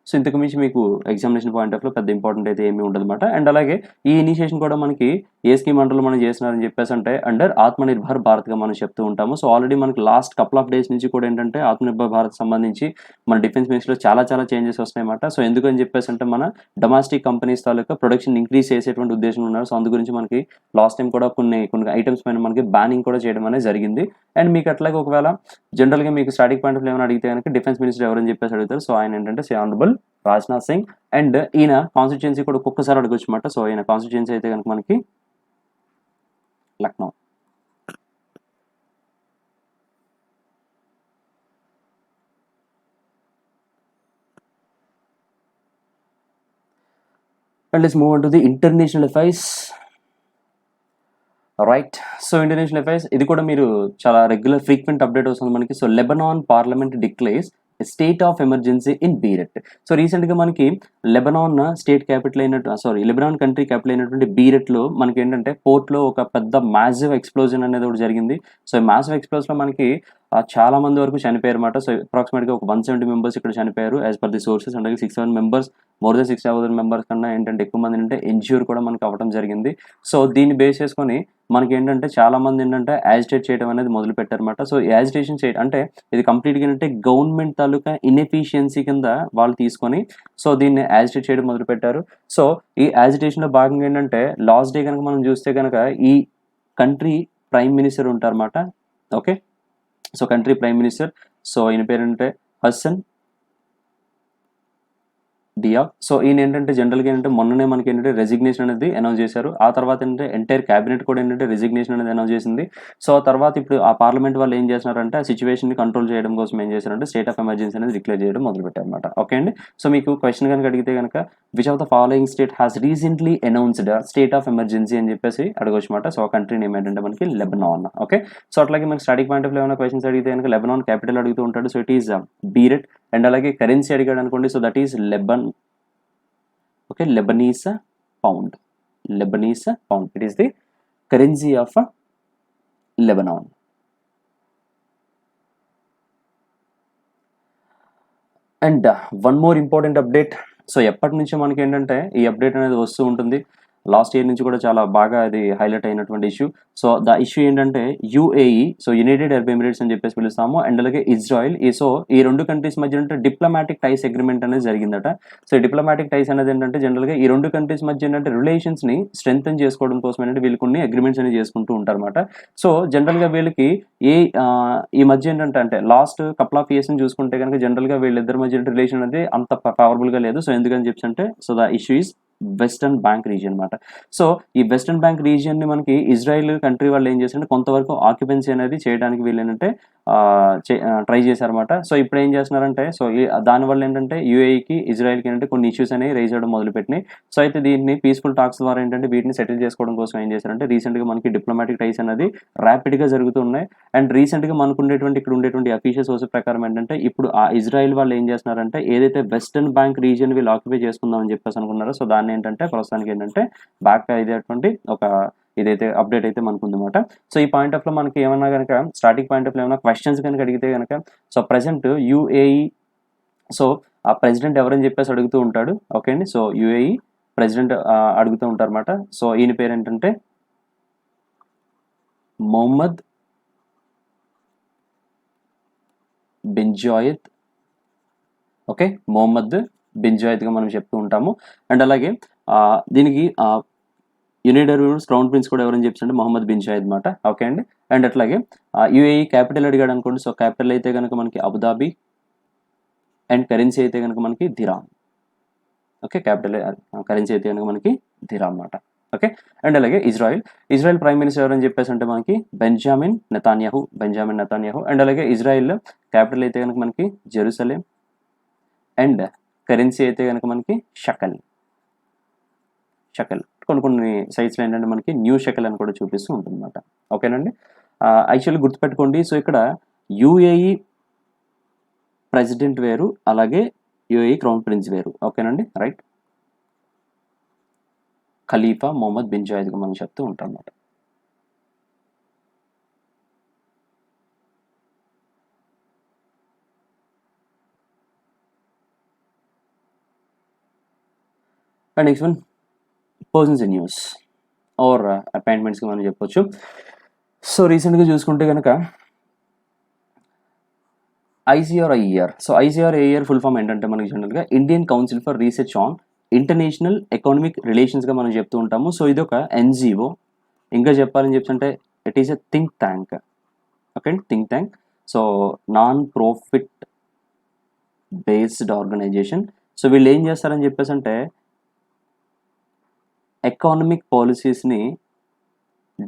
సో ఇంతకు మించి మీకు ఎగ్జామినేషన్ పాయింట్ ఆఫ్ వ్యూ పెద్ద ఇంపార్టెంట్ అయితే ఏమీ ఉండదన్నమాట. అండ్ అలాగే ఈ ఇనిషియేషన్ కూడా మనకి ఏ స్కీమ్ అండర్లో మనం చేస్తున్నారని చెప్పేసి అంటే అండర్ ఆత్మనిర్భర్ భారత్గా మనం చెప్తూ ఉంటాము. సో ఆల్రెడీ మనకి లాస్ట్ కపుల్ ఆఫ్ డేస్ నుంచి కూడా ఏంటంటే ఆత్మనిర్భర్ భారత్ సంబంధించి మన డిఫెన్స్ మినిస్ట్రీలో చాలా చేంజెస్ వస్తున్నాయన్నమాట. సో ఎందుకని చెప్పేసి అంటే మన డొమెస్టిక్ కంపెనీస్ తాలూకా ప్రొడక్షన్ ఇంక్రీజ్ చేసేటువంటి ఉద్దేశం ఉన్నారు. సో అందు గురించి మనకి లాస్ట్ టైం కూడా కొన్ని ఐటమ్స్ పైన మనకి బ్యానింగ్ కూడా చేయడం అనేది జరిగింది. అండ్ మీకు అట్లాగే ఒకవేళ జనరల్గా మీకు స్టాటిక్ పాయింట్ ఆఫ్ ఏమైనా అడిగితే కనుక డిఫెన్స్ మినిస్టర్ ఎవరని చెప్పేసి అడుగుతారు. సో ఆయన ఏంటంటే ఆనరబుల్ రాజ్నాథ్ సింగ్. అండ్ ఈయన కాన్స్టిట్యుయెన్సీ కూడా ఒక్కొక్కసారి అడగొచ్చు అనమాట. సో ఈయన కాన్స్టిట్యుయెన్సీ అయితే కనుక మనకి Lucknow. And let's move on to the international affairs. Right. So international affairs ఇది కూడా మీరు చాలా ఫ్రీక్వెంట్ అప్డేట్ వస్తుంది మనకి. So Lebanon parliament declares state of emergency in Beirut. So రీసెంట్గా మనకి లెబనాన్ లెబనాన్ కంట్రీ క్యాపిటల్ అయినటువంటి బీరెట్లో మనకి ఏంటంటే పోర్ట్లో ఒక పెద్ద మ్యాసివ్ ఎక్స్ప్లోజన్ అనేది ఒకటి జరిగింది. సో ఈ మ్యాసివ్ ఎక్స్ప్లోజన్లో మనకి చాలా మంది వరకు చనిపోయారు అనమాట. సో అప్రాక్సిమేట్గా ఒక 170 మెంబర్స్ ఇక్కడ చనిపోయారు యాజ్ పర్ ది సోర్సెస్. అంటే 6-7 మెంబర్స్, మోర్ దెన్ 6,000 మెంబర్స్ కన్నా ఏంటంటే ఎక్కువ మంది అంటే ఇంజ్యూర్ కూడా మనకి అవ్వడం జరిగింది. సో దీన్ని బేస్ చేసుకొని మనకి ఏంటంటే చాలా మంది ఏంటంటే యాజిటేట్ చేయడం అనేది మొదలు పెట్టారన్నమాట. సో యాజిటేషన్ చేయడం అంటే ఇది కంప్లీట్గా ఏంటంటే గవర్నమెంట్ తాలూకా ఇన్ఎఫిషియన్సీ కింద వాళ్ళు తీసుకొని సో దీన్ని యాజిటేట్ చేయడం మొదలు పెట్టారు. సో ఈ యాజిటేషన్లో భాగంగా ఏంటంటే లాస్ట్ డే కనుక మనం చూస్తే కనుక ఈ కంట్రీ ప్రైమ్ మినిస్టర్ ఉంటారన్నమాట. Okay, so country prime minister. So ఈయన పేరు అంటే హసన్ డియాక్. సో ఈయన ఏంటంటే జనరల్గా ఏంటంటే మొన్ననే మనకి ఏంటంటే రెసిగ్నేషన్ అనేది అనౌన్స్ చేశారు. ఆ తర్వాత ఏంటంటే ఎంటైర్ క్యాబినెట్ కూడా ఏంటంటే రెసిగ్నేషన్ అనేది అనౌన్స్ చేసింది. సో ఆ తర్వాత ఇప్పుడు ఆ పార్లమెంట్ వాళ్ళు ఏం చేస్తున్నారంటే ఆ సిచ్యువేషన్ని కంట్రోల్ చేయడం కోసం ఏం చేశారంటే స్టేట్ ఆఫ్ ఎమర్జెన్సీ అనేది డిక్లేర్ చేయడం మొదలుపెట్టారనమాట. ఓకే అండి. సో మీకు క్వశ్చన్ కనుక అడిగితే కనుక which of the following state has recently announced state of emergency అని చెప్పేసి అడగవచ్చు అనమాట. సో ఆ కంట్రీ నేమ్ ఏంటంటే మనకి లెబనాన్. ఓకే. సో అట్లాగే మనకి స్టాటిక్ పాయింట్ ఆఫ్ ఏమైనా క్వశ్చన్స్ అడిగితే కనుక లెబనాన్ క్యాపిటల్ అడుగుతూ ఉంటాడు. So it is Beirut. And అలాగే కరెన్సీ అడిగాడు అనుకోండి. So that is Lebanese pound. Lebanese pound. It is the currency of Lebanon. And one more important update. So ఎప్పటి నుంచో మనకి ఏంటంటే ఈ అప్డేట్ అనేది వస్తూ ఉంటుంది. లాస్ట్ ఇయర్ నుంచి కూడా చాలా బాగా అది హైలైట్ అయినటువంటి ఇష్యూ. సో ద ఇష్యూ ఏంటంటే UAE, so United Arab Emirates అని చెప్పేసి పిలుస్తాము. అండ్ అలాగే ఇజ్రాయిల్. సో ఈ రెండు కంట్రీస్ మధ్య అంటే డిప్లొమాటిక్ టైస్ అగ్రిమెంట్ అనేది జరిగిందట. సో డిప్లొమాటిక్ టైస్ అనేది ఏంటంటే జనరల్గా ఈ రెండు కంట్రీస్ మధ్య ఏంటంటే రిలేషన్స్ని స్ట్రెంగ్తన్ చేసుకోవడం కోసం ఏంటంటే వీళ్ళు కొన్ని అగ్రిమెంట్స్ అనేది చేసుకుంటూ ఉంటారన్నమాట. సో జనరల్గా వీళ్ళకి ఈ మధ్య ఏంటంటే అంటే లాస్ట్ కపుల్ ఆఫ్ ఇయర్స్ని చూసుకుంటే కనుక జనరల్గా వీళ్ళిద్దరి మధ్య రిలేషన్ అనేది అంత పవర్ఫుల్గా లేదు. సో ఎందుకని చెప్పి అంటే so the issue is western bank region అనమాట. సో ఈ వెస్టర్న్ బ్యాంక్ రీజియన్ని మనకి ఇజ్రాయిల్ కంట్రీ వాళ్ళు ఏం చేశారంటే కొంతవరకు ఆక్యుపెన్సీ అనేది చేయడానికి వీళ్ళు ఏంటంటే ట్రై చేశారన్నమాట. సో ఇప్పుడు ఏం చేస్తున్నారంటే సో దానివల్ల ఏంటంటే యూఏఈకి ఇజ్రాయిల్కి ఏంటంటే కొన్ని ఇష్యూస్ అనేవి రైజ్ అవ్వడం మొదలుపెట్టినాయి. సో అయితే దీన్ని పీస్ఫుల్ టాక్స్ ద్వారా ఏంటంటే వీటిని సెటిల్ చేసుకోవడం కోసం ఏం చేశారంటే రీసెంట్గా మనకి డిప్లొమాటిక్ టైస్ అనేది ర్యాపిడ్గా జరుగుతున్నాయి. అండ్ రీసెంట్గా మనకు ఉండేటువంటి ఇక్కడ ఉండేటువంటి అఫీషియల్ సోర్స్ ప్రకారం ఏంటంటే ఇప్పుడు ఆ ఇజ్రాయిల్ వాళ్ళు ఏం చేస్తున్నారంటే ఏదైతే వెస్టర్న్ బ్యాంక్ రీజియన్ వీళ్ళు ఆక్యుపై చేసుకుందాం అని చెప్పేసి అనుకున్నారో సో దాన్ని ఏంటంటే ప్రస్తుతానికి ఏంటంటే బ్యాక్ అయ్యేటువంటి ఒక ఇదైతే అప్డేట్ అయితే మనకు ఉందన్నమాట. సో ఈ పాయింట్ ఆఫ్ లో మనకి ఏమన్నా కనుక స్టార్టింగ్ పాయింట్ ఆఫ్ లో ఏమైనా క్వశ్చన్స్ కనుక అడిగితే కనుక సో ప్రజెంట్ యూఏఈ, సో ఆ ప్రెసిడెంట్ ఎవరని చెప్పేసి అడుగుతూ ఉంటాడు. ఓకే అండి. సో యూఏఈ ప్రెసిడెంట్ అడుగుతూ ఉంటారు అనమాట. సో ఈయన పేరు ఏంటంటే Mohammed bin Zayed. Okay, Mohammed bin జాయద్గా మనం చెప్తూ ఉంటాము. అండ్ అలాగే దీనికి United Arab Emirates crown prince కూడా ఎవరని చెప్పి మొహమ్మద్ బిన్ జాయద్ అనమాట. ఓకే అండి. అండ్ అట్లాగే యూఏఈ క్యాపిటల్ అడిగాడు అనుకోండి. సో క్యాపిటల్ అయితే కనుక మనకి అబుదాబి. అండ్ కరెన్సీ అయితే కనుక మనకి దిరామ్. ఓకే, క్యాపిటల్ కరెన్సీ అయితే కనుక మనకి దిరామ్ అనమాట. ఓకే. అండ్ అలాగే ఇజ్రాయెల్ ప్రైమ్ మినిస్టర్ ఎవరని చెప్పేసి అంటే మనకి బెంజామిన్ నెతాన్యాహు. అండ్ అలాగే ఇజ్రాయెల్ క్యాపిటల్ అయితే కనుక మనకి జెరూసలేం. అండ్ కరెన్సీ అయితే కనుక మనకి షకల్. కొన్ని సైట్స్లో ఏంటంటే మనకి న్యూ షకల్ అని కూడా చూపిస్తూ ఉంటుంది అనమాట. ఓకేనండి. యాక్చువల్లీ గుర్తుపెట్టుకోండి. సో ఇక్కడ యూఏఈ ప్రెసిడెంట్ వేరు, అలాగే యూఏఈ క్రౌన్ ప్రిన్స్ వేరు. ఓకేనండి, రైట్. ఖలీఫా మొహమ్మద్ బిన్ జాయద్గా మనం చెప్తూ ఉంటాం అన్నమాట. And next one persons in news or అపాయింట్మెంట్స్కి మనం చెప్పొచ్చు. సో రీసెంట్గా చూసుకుంటే కనుక ICRIR. So ICRIR full form ఏంటంటే మనకి జనరల్గా Indian council for research on international economic రిలేషన్స్గా మనం చెప్తూ ఉంటాము. సో ఇది ఒక ఎన్జిఓ. ఇంకా చెప్పాలని చెప్తుంటే it is a think tank. Okay, think tank. So non profit based organisation. So వీళ్ళు ఏం చేస్తారని చెప్పేసి అంటే ఎకానమిక్ పాలసీస్ని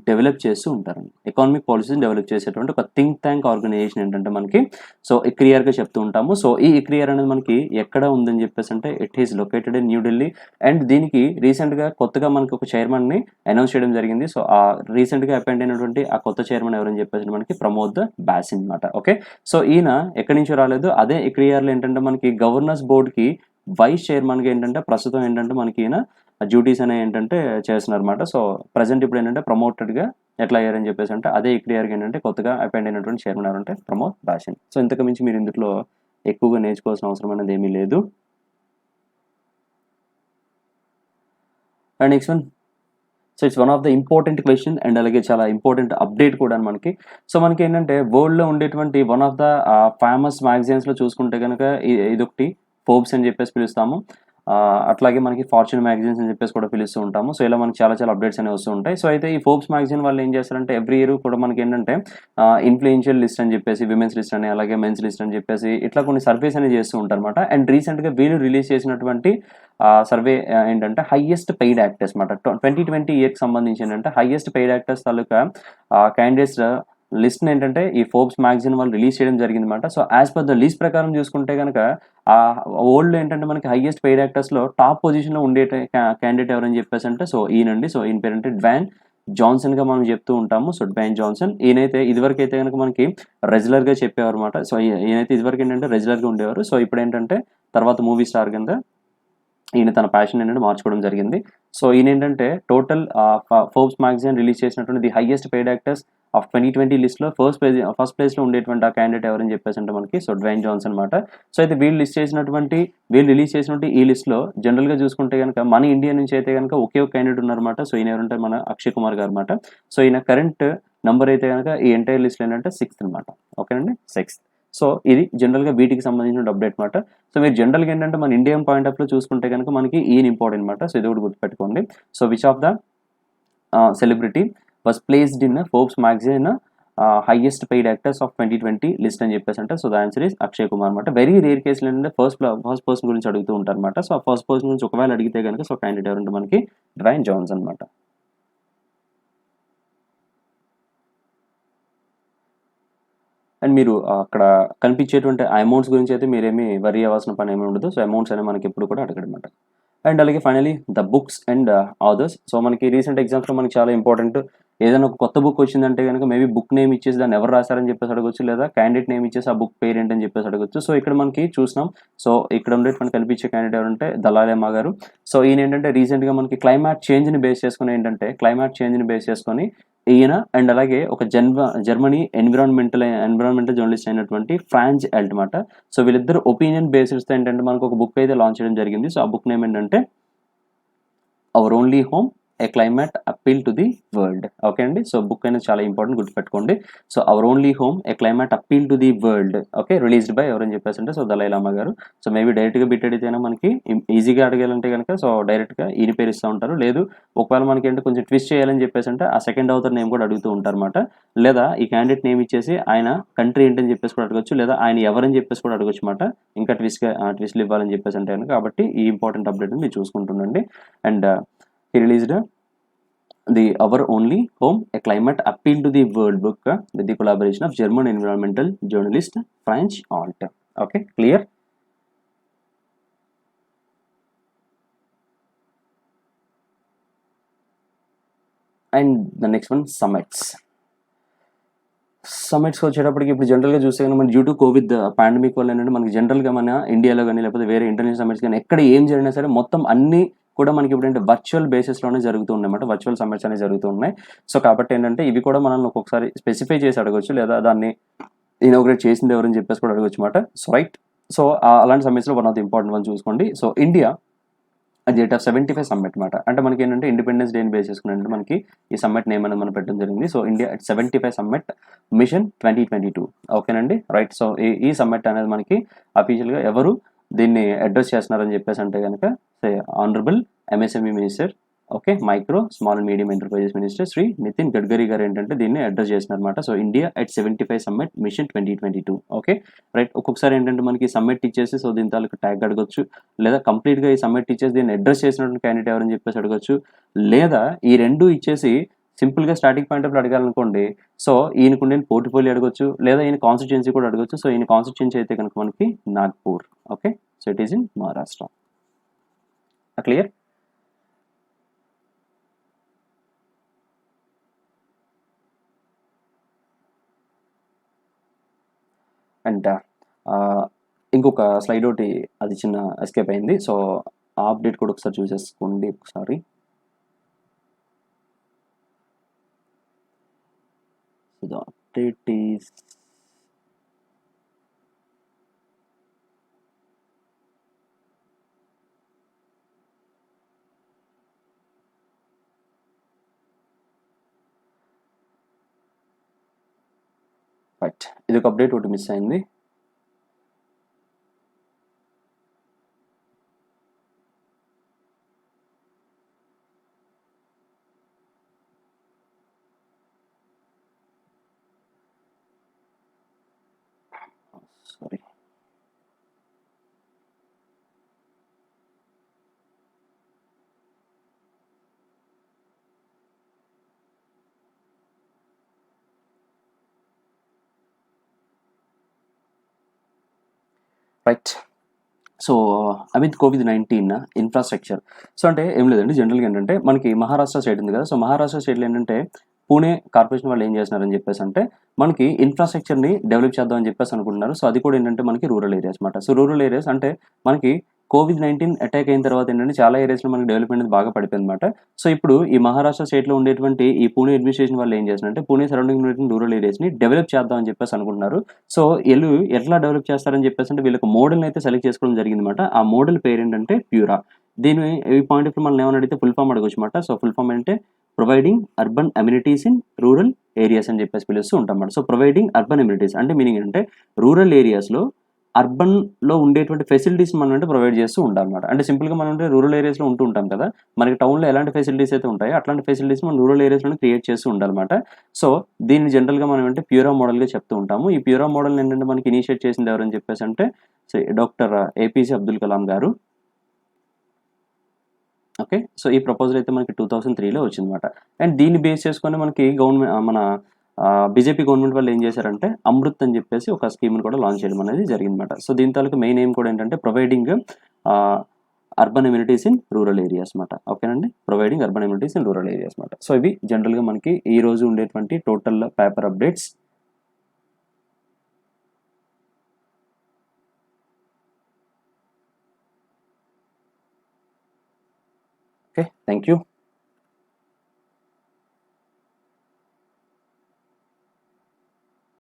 డెవలప్ చేస్తూ ఉంటారండి. ఎకానమిక్ పాలసీని డెవలప్ చేసేటువంటి ఒక థింక్ ట్యాంక్ ఆర్గనైజేషన్ ఏంటంటే మనకి సో ఇక్రియార్గా చెప్తూ ఉంటాము. సో ఈ ఇక్రియార్ అనేది మనకి ఎక్కడ ఉందని చెప్పేసి అంటే it is located in New Delhi. And దీనికి రీసెంట్గా కొత్తగా మనకి ఒక చైర్మన్ని అనౌన్స్ చేయడం జరిగింది. సో ఆ రీసెంట్గా అపాయింట్ అయినటువంటి ఆ కొత్త చైర్మన్ ఎవరని చెప్పేసి మనకి ప్రమోద్ బాసిన్ అనమాట. ఓకే, సో ఈయన ఎక్కడి నుంచో రాలేదు. అదే ఇక్రియార్లో ఏంటంటే మనకి గవర్నర్స్ బోర్డ్కి వైస్ చైర్మన్గా ఏంటంటే ప్రస్తుతం ఏంటంటే మనకి ఈయన డ్యూటీస్ అనేవి ఏంటంటే చేస్తున్నారు అనమాట. సో ప్రజెంట్ ఇప్పుడు ఏంటంటే ప్రమోటెడ్గా ఎట్లా అయ్యారని చెప్పేసి అంటే అదే ఇక్రియార్కి ఏంటంటే కొత్తగా అపాయింట్ అయినటువంటి చైర్మన్ ఎవరంటే ప్రమోద్ బాసిన్. సో ఇంతకు మించి మీరు ఇందులో ఎక్కువగా నేర్చుకోవాల్సిన అవసరం అనేది ఏమీ లేదు. And next one, so it's one of the important question and అలాగే చాలా ఇంపార్టెంట్ అప్డేట్ కూడా మనకి. సో మనకి ఏంటంటే వరల్డ్లో ఉండేటువంటి వన్ ఆఫ్ ద ఫేమస్ మ్యాగజైన్స్లో చూసుకుంటే కనుక ఇదొకటి ఫోర్బ్స్ అని చెప్పేసి పిలుస్తాము. అట్లాగే మనకి ఫార్చ్యూన్ మ్యాగజైన్స్ అని చెప్పేసి కూడా పిలుస్తూ ఉంటాము. సో, ఇలా మనకి చాలా చాలా అప్డేట్స్ అనేవి వస్తూ ఉంటాయి. సో, అయితే ఈ ఫోర్బ్స్ మ్యాగజైన్ వాళ్ళు ఏం చేస్తారంటే ఎవ్రీ ఇయర్ కూడా మనకేంటంటే ఇన్‌ఫ్లుయెన్షియల్ లిస్ట్ అని చెప్పేసి, విమెన్స్ లిస్ట్ అని, అలాగే మెన్స్ లిస్ట్ అని చెప్పేసి ఇట్లా కొన్ని సర్వేస్ అనేవి చేస్తూ ఉంటారన్నమాట. అండ్ రీసెంట్‌గా వీళ్ళు రిలీజ్ చేసినటువంటి సర్వే ఏంటంటే హైయెస్ట్ పెయిడ్ యాక్టర్స్ మాట. 2020 ఇయర్‌కి సంబంధించి ఏంటంటే హైయెస్ట్ పెయిడ్ యాక్టర్స్ తాలూకా క్యాండిడేట్స్ లిస్ట్‌ని ఏంటంటే ఈ ఫోర్బ్స్ మ్యాగజైన్ వాళ్ళు రిలీజ్ చేయడం జరిగిందన్నమాట. So, as per the list ప్రకారం చూసుకుంటే గనక వరల్డ్‌లో ఏంటంటే మనకి హైయెస్ట్ పెయిడ్ యాక్టర్స్‌లో టాప్ పొజిషన్‌లో ఉండే క్యాండిడేట్ ఎవరని చెప్పేసంటే సో, ఈయనండి. సో, ఈయన పేరంటే డ్వాన్ జాన్సన్‌గా మనం చెప్తూ ఉంటాము. So, Dwayne Johnson. ఈయనైతే ఇదివరకైతే గనక మనకి రెగ్యులర్‌గా చెప్పేవారన్నమాట. సో, ఈయనైతే ఇదివరకు ఏంటంటే రెగ్యులర్‌గా ఉండేవారు. సో, ఇప్పుడేంటంటే తర్వాత మూవీ స్టార్ కింద ఈయన తన ప్యాషన్ ఏంటంటే మార్చుకోవడం జరిగింది. సో, ఈయనేంటంటే టోటల్ ఫోర్బ్స్ మ్యాగజైన్ రిలీజ్ చేసినటువంటి the highest paid actors of 2020 లిస్ట్‌లో ఫస్ట్ ప్లేస్‌లో ఉండేటువంటి ఆ క్యాండిడేట్ ఎవరని చెప్పేసంటే మనకి సో, డ్వైన్ జాన్సన్ అన్నమాట. సో, అయితే వీళ్ళు రిలీజ్ చేసినటువంటి ఈ లిస్ట్‌లో జనరల్‌గా చూసుకుంటే గనక మన ఇండియా నుంచి అయితే గనక ఒకే ఒక క్యాండిడేట్ ఉన్నారన్నమాట. సో, ఈయన ఎవరంటే మన అక్షయ్ కుమార్ గారన్నమాట. సో, ఈయన కరెంట్ నంబర్ అయితే గనక ఈ ఎంటైర్ లిస్ట్‌లో ఏంటంటే సిక్స్త్ అన్నమాట. ఓకేనండి. సిక్స్త్. సో, ఇది జనరల్‌గా వీటికి సంబంధించిన అప్డేట్ మాట. సో, మీరు జనరల్‌గా ఏంటంటే మన ఇండియన్ పాయింట్ ఆఫ్ వ్యూలో చూసుకుంటే గనక మనకి ఈయన ఇంపార్టెంట్ మాట. సో, ఇది ఒకటి గుర్తుపెట్టుకోండి. So, which of the celebrity was placed in Forbes magazine highest paid actors of 2020 list అని చెప్పేసంటే so, the answer is Akshay Kumar అనమాట. వెరీ రేర్ కేసులో ఏంటంటే ఫస్ట్ పర్సన్ గురించి అడుగుతూ ఉంటారన్నమాట. సో, ఆ ఫస్ట్ పర్సన్ గురించి ఒకవేళ అడిగితే గనక సో, క్యాండిడేట్ ఎవరంటే మనకి డ్వైన్ జాన్సన్ అనమాట. అండ్ మీరు అక్కడ కనిపించేటువంటి ఆ అమౌంట్స్ గురించి అయితే మీరేమి వరీ అవ్వాల్సిన పని ఏమి ఉండదు. సో, అమౌంట్స్ అనేవి మనకి ఎప్పుడు కూడా అడగడనమాట. అండ్ అలాగే finally the books and authors. So, మనకి రీసెంట్ ఎగ్జామ్స్‌లో మనకి చాలా ఇంపార్టెంట్. ఏదైనా ఒక కొత్త బుక్ వచ్చిందంటే గనుక మేబీ బుక్ నేమ్ ఇచ్చేసి దాన్ని ఎవరు రాసారని చెప్పేసి అడగొచ్చు. లేదా క్యాండిడేట్ నేమ్ ఇచ్చేసి ఆ బుక్ పేరేంటని చెప్పేసి అడగొచ్చు. సో, ఇక్కడ మనకి చూసినాం. సో, ఇక్కడ ఉండేటువంటి కనిపించే క్యాండిడేట్ ఎవరంటే దలాలెమ్మా గారు. సో, ఈయనేంటంటే రీసెంట్‌గా మనకి క్లైమాట్ చేంజ్‌ని బేస్ చేసుకొని ఈయన అండ్ అలాగే ఒక జర్మనీ ఎన్విరాన్మెంటల్ జర్నలిస్ట్ అయినటువంటి ఫ్రాంజ్ ఎల్ట్ మాట. సో, వీళ్ళిద్దరు ఒపీనియన్ బేసిస్‌తో ఏంటంటే మనకు ఒక బుక్ అయితే లాంచ్ చేయడం జరిగింది. సో, ఆ బుక్ నేమ్ ఏంటంటే our only home a climate appeal to the world. Okay అండి. సో, బుక్ అనేది చాలా ఇంపార్టెంట్ గుర్తుపెట్టుకోండి. So, our only home a climate appeal to the world. Okay. Released by ఎవరని చెప్పేసంటే సో, దలై లామా గారు. సో, మేబీ డైరెక్ట్‌గా బిట్ అడిగితేనే మనకి ఈజీగా అడగాలంటే గనక సో, డైరెక్ట్‌గా ఈయన పేరు ఇస్తా ఉంటారు. లేదు ఒకవేళ మనకేంటి కొంచెం ట్విస్ట్ చేయాలని చెప్పేసంటే ఆ సెకండ్ ఆథర్ నేమ్ కూడా అడుగుతూ ఉంటారన్నమాట. లేదా ఈ క్యాండిడేట్ నేమ్ ఇచ్చేసి ఆయన కంట్రీ ఏంటని చెప్పేసి కూడా అడగొచ్చు. లేదా ఆయన ఎవరని చెప్పేసి కూడా అడగొచ్చన్నమాట. ఇంకా ట్విస్ట్‌లు ఇవ్వాలని చెప్పేసంటే గనక. కాబట్టి ఈ ఇంపార్టెంట్ అప్డేట్‌ని మీరు చూసుకుంటుండండి. And he released the Our Only Home, a Climate Appeal to the World book with the collaboration of German environmental journalist Franz Alt. Okay, clear? And the next one, summits. సమ్మిట్స్‌కి వచ్చేటప్పటికి ఇప్పుడు జనరల్‌గా చూస్తే గనుక మన డ్యూ టు కోవిడ్ పాండమిక్ వల్ల ఏంటంటే మనకి జనరల్‌గా మన ఇండియాలో గాని లేకపోతే వేరే ఇంటర్నేషనల్ సమ్మిట్స్ గాని ఎక్కడ ఏం జరిగినా సరే మొత్తం అన్నీ కూడా మనకి ఇప్పుడేంటి వర్చువల్ బేసిస్‌లోనే జరుగుతూ ఉన్నాయన్నమాట. వర్చువల్ సమ్మిట్స్ అనేవి జరుగుతూ ఉన్నాయి. సో, కాబట్టి ఏంటంటే ఇవి కూడా మనల్ని ఒక్కొక్కసారి స్పెసిఫై చేసి అడగొచ్చు. లేదా దాన్ని ఇనాగ్రేట్ చేసింది ఎవరని చెప్పేసి కూడా అడగొచ్చన్నమాట. So, right. సో, అలాంటి సమ్మిట్స్‌లో one of the important one చూసుకోండి. సో, ఇండియా అది డేట్ ఆఫ్ 75 సమ్మిట్ మాట. అంటే మనకేంటంటే ఇండిపెండెన్స్ డేని బేస్ చేసుకొని అంటే మనకి ఈ సమ్మిట్ నేమ్ అనేది మనం పెట్టడం జరిగింది. So, India at 75 summit mission 2022. ఓకేనండి. రైట్. సో, ఈ సమ్మిట్ అనేది మనకి అఫీషియల్‌గా ఎవరు దీన్ని అడ్రెస్ చేస్తున్నారని చెప్పేసి అంటే గనక honourable MSME minister okay. Micro, small and medium enterprises minister Shri Nitin Gadkari గారు ఏంటంటే దీన్ని అడ్రెస్ చేస్తున్నారన్నమాట. So, India at 75 summit mission 2022. Okay. Right. ఒక్కొక్కసారి ఏంటంటే మనకి సమ్మిట్ ఇచ్చేసి సో, దీని తాలూకు ట్యాగ్ అడగొచ్చు. లేదా కంప్లీట్‌గా ఈ సమ్మిట్ ఇచ్చేసి దీన్ని అడ్రెస్ చేసినటువంటి క్యాండిడేట్ ఎవరని చెప్పేసి అడగొచ్చు. లేదా ఈ 2 ఇచ్చేసి సింపుల్‌గా స్టార్టింగ్ పాయింట్ ఆఫ్ వ్యూలో అడగాలనుకోండి. సో, ఈయనకుండిన పోర్ట్‌ఫోలియో అడగొచ్చు. లేదా ఈయన కాన్స్టిట్యుయెన్సీ కూడా అడగొచ్చు. సో, ఈయన కాన్స్టిట్యుయెన్సీ అయితే కనుక మనకి Nagpur. Okay. So, it is in Maharashtra. Clear? And ఇంకొక స్లైడ్ ఒకటి అది చిన్న ఎస్కేప్ అయింది. సో, ఆ అప్డేట్ కూడా ఒకసారి చూసేసుకోండి ఒకసారి. So, the update is right. ఇదొక అప్డేట్ ఒకటి మిస్ అయింది. Right. So Amit COVID-19 infrastructure. So అంటే ఏం లేదండి, జనరల్‌గా ఏంటంటే మనకి మహారాష్ట్ర స్టేట్ ఉంది కదా! సో మహారాష్ట్ర స్టేట్‌లో ఏంటంటే పూణే కార్పొరేషన్ వాళ్ళు ఏం చేస్తున్నారని చెప్పేసంటే మనకి ఇన్ఫ్రాస్ట్రక్చర్‌ని డెవలప్ చేద్దాం అని చెప్పేసి అనుకుంటున్నారు. సో అది కూడా ఏంటంటే మనకి రూరల్ ఏరియాస్ మాట. సో రూరల్ ఏరియాస్ అంటే మనకి కోవిడ్-19 అటాక్ అయిన తర్వాత ఏంటంటే చాలా ఏరియాస్‌లో మనకి డెవలప్‌మెంట్ అనేది బాగా పడిపోయిందన్నమాట. సో ఇప్పుడు ఈ మహారాష్ట్ర స్టేట్‌లో ఉండేటువంటి ఈ పూణే అడ్మినిస్ట్రేషన్ వాళ్ళు ఏం చేస్తున్నారంటే పూణే సరౌండింగ్ ఉన్నటువంటి రూరల్ ఏరియాస్‌ని డెవలప్ చేద్దాం అని చెప్పేసి అనుకుంటున్నారు. సో ఎట్లా డెవలప్ చేస్తారని చెప్పేసంటే వీళ్ళొక మోడల్‌ని అయితే సెలెక్ట్ చేసుకోవడం జరిగిందన్నమాట. ఆ మోడల్ పేరేంటంటే ప్యూరా. దీని ఈ పాయింట్ ఆఫ్ వ్యూ మనల్ని ఏమని అడిగితే ఫుల్ ఫార్మ్ అడగొచ్చన్నమాట. సో ఫుల్ ఫార్మ్ అంటే providing urban amenities in rural areas అని చెప్పేసి పిలుస్తూ ఉంటామన్నమాట. సో ప్రొవైడింగ్ అర్బన్ అమ్యూనిటీస్ అంటే మీనింగ్ ఏంటంటే రూరల్ ఏరియాస్‌లో అర్బన్‌లో ఉండేటువంటి ఫెసిలిటీస్ మనం అంటే ప్రొవైడ్ చేస్తూ ఉంటామన్నమాట. అంటే సింపుల్‌గా మనం అంటే రూరల్ ఏరియాస్‌లో ఉంటూ ఉంటాం కదా! మనకి టౌన్‌లో ఎలాంటి ఫెసిలిటీస్ అయితే ఉంటాయో అట్లాంటి ఫెసిలిటీస్ మనం రూరల్ ఏరియాస్‌లోనే క్రియేట్ చేస్తూ ఉండాలన్నమాట. సో దీన్ని జనరల్‌గా మనం అంటే ప్యూరా మోడల్‌గా చెప్తూ ఉంటాము. ఈ ప్యూరా మోడల్‌ని ఏంటంటే మనకి ఇనిషియేట్ చేసింది ఎవరని చెప్పేసంటే డాక్టర్ ఏపీజే అబ్దుల్ కలాం గారు. ఓకే. సో ఈ ప్రపోజల్ అయితే మనకి 2003లో వచ్చిందన్నమాట. అండ్ దీన్ని బేస్ చేసుకొని మనకి మన బీజేపీ గవర్నమెంట్ వాళ్ళు ఏం చేశారంటే అమృత్ అని చెప్పేసి ఒక స్కీమ్‌ని కూడా లాంచ్ చేయడం అనేది జరిగిందన్నమాట. సో దీని తాలూకు మెయిన్ ఎయిమ్ కూడా ఏంటంటే ప్రొవైడింగ్ ఆహ్, urban amenities in rural areas మాట. ఓకేనండి. Providing urban amenities in rural areas మాట. సో ఇవి జనరల్‌గా మనకి ఈ రోజు ఉండేటువంటి total paper updates. Okay. Thank you.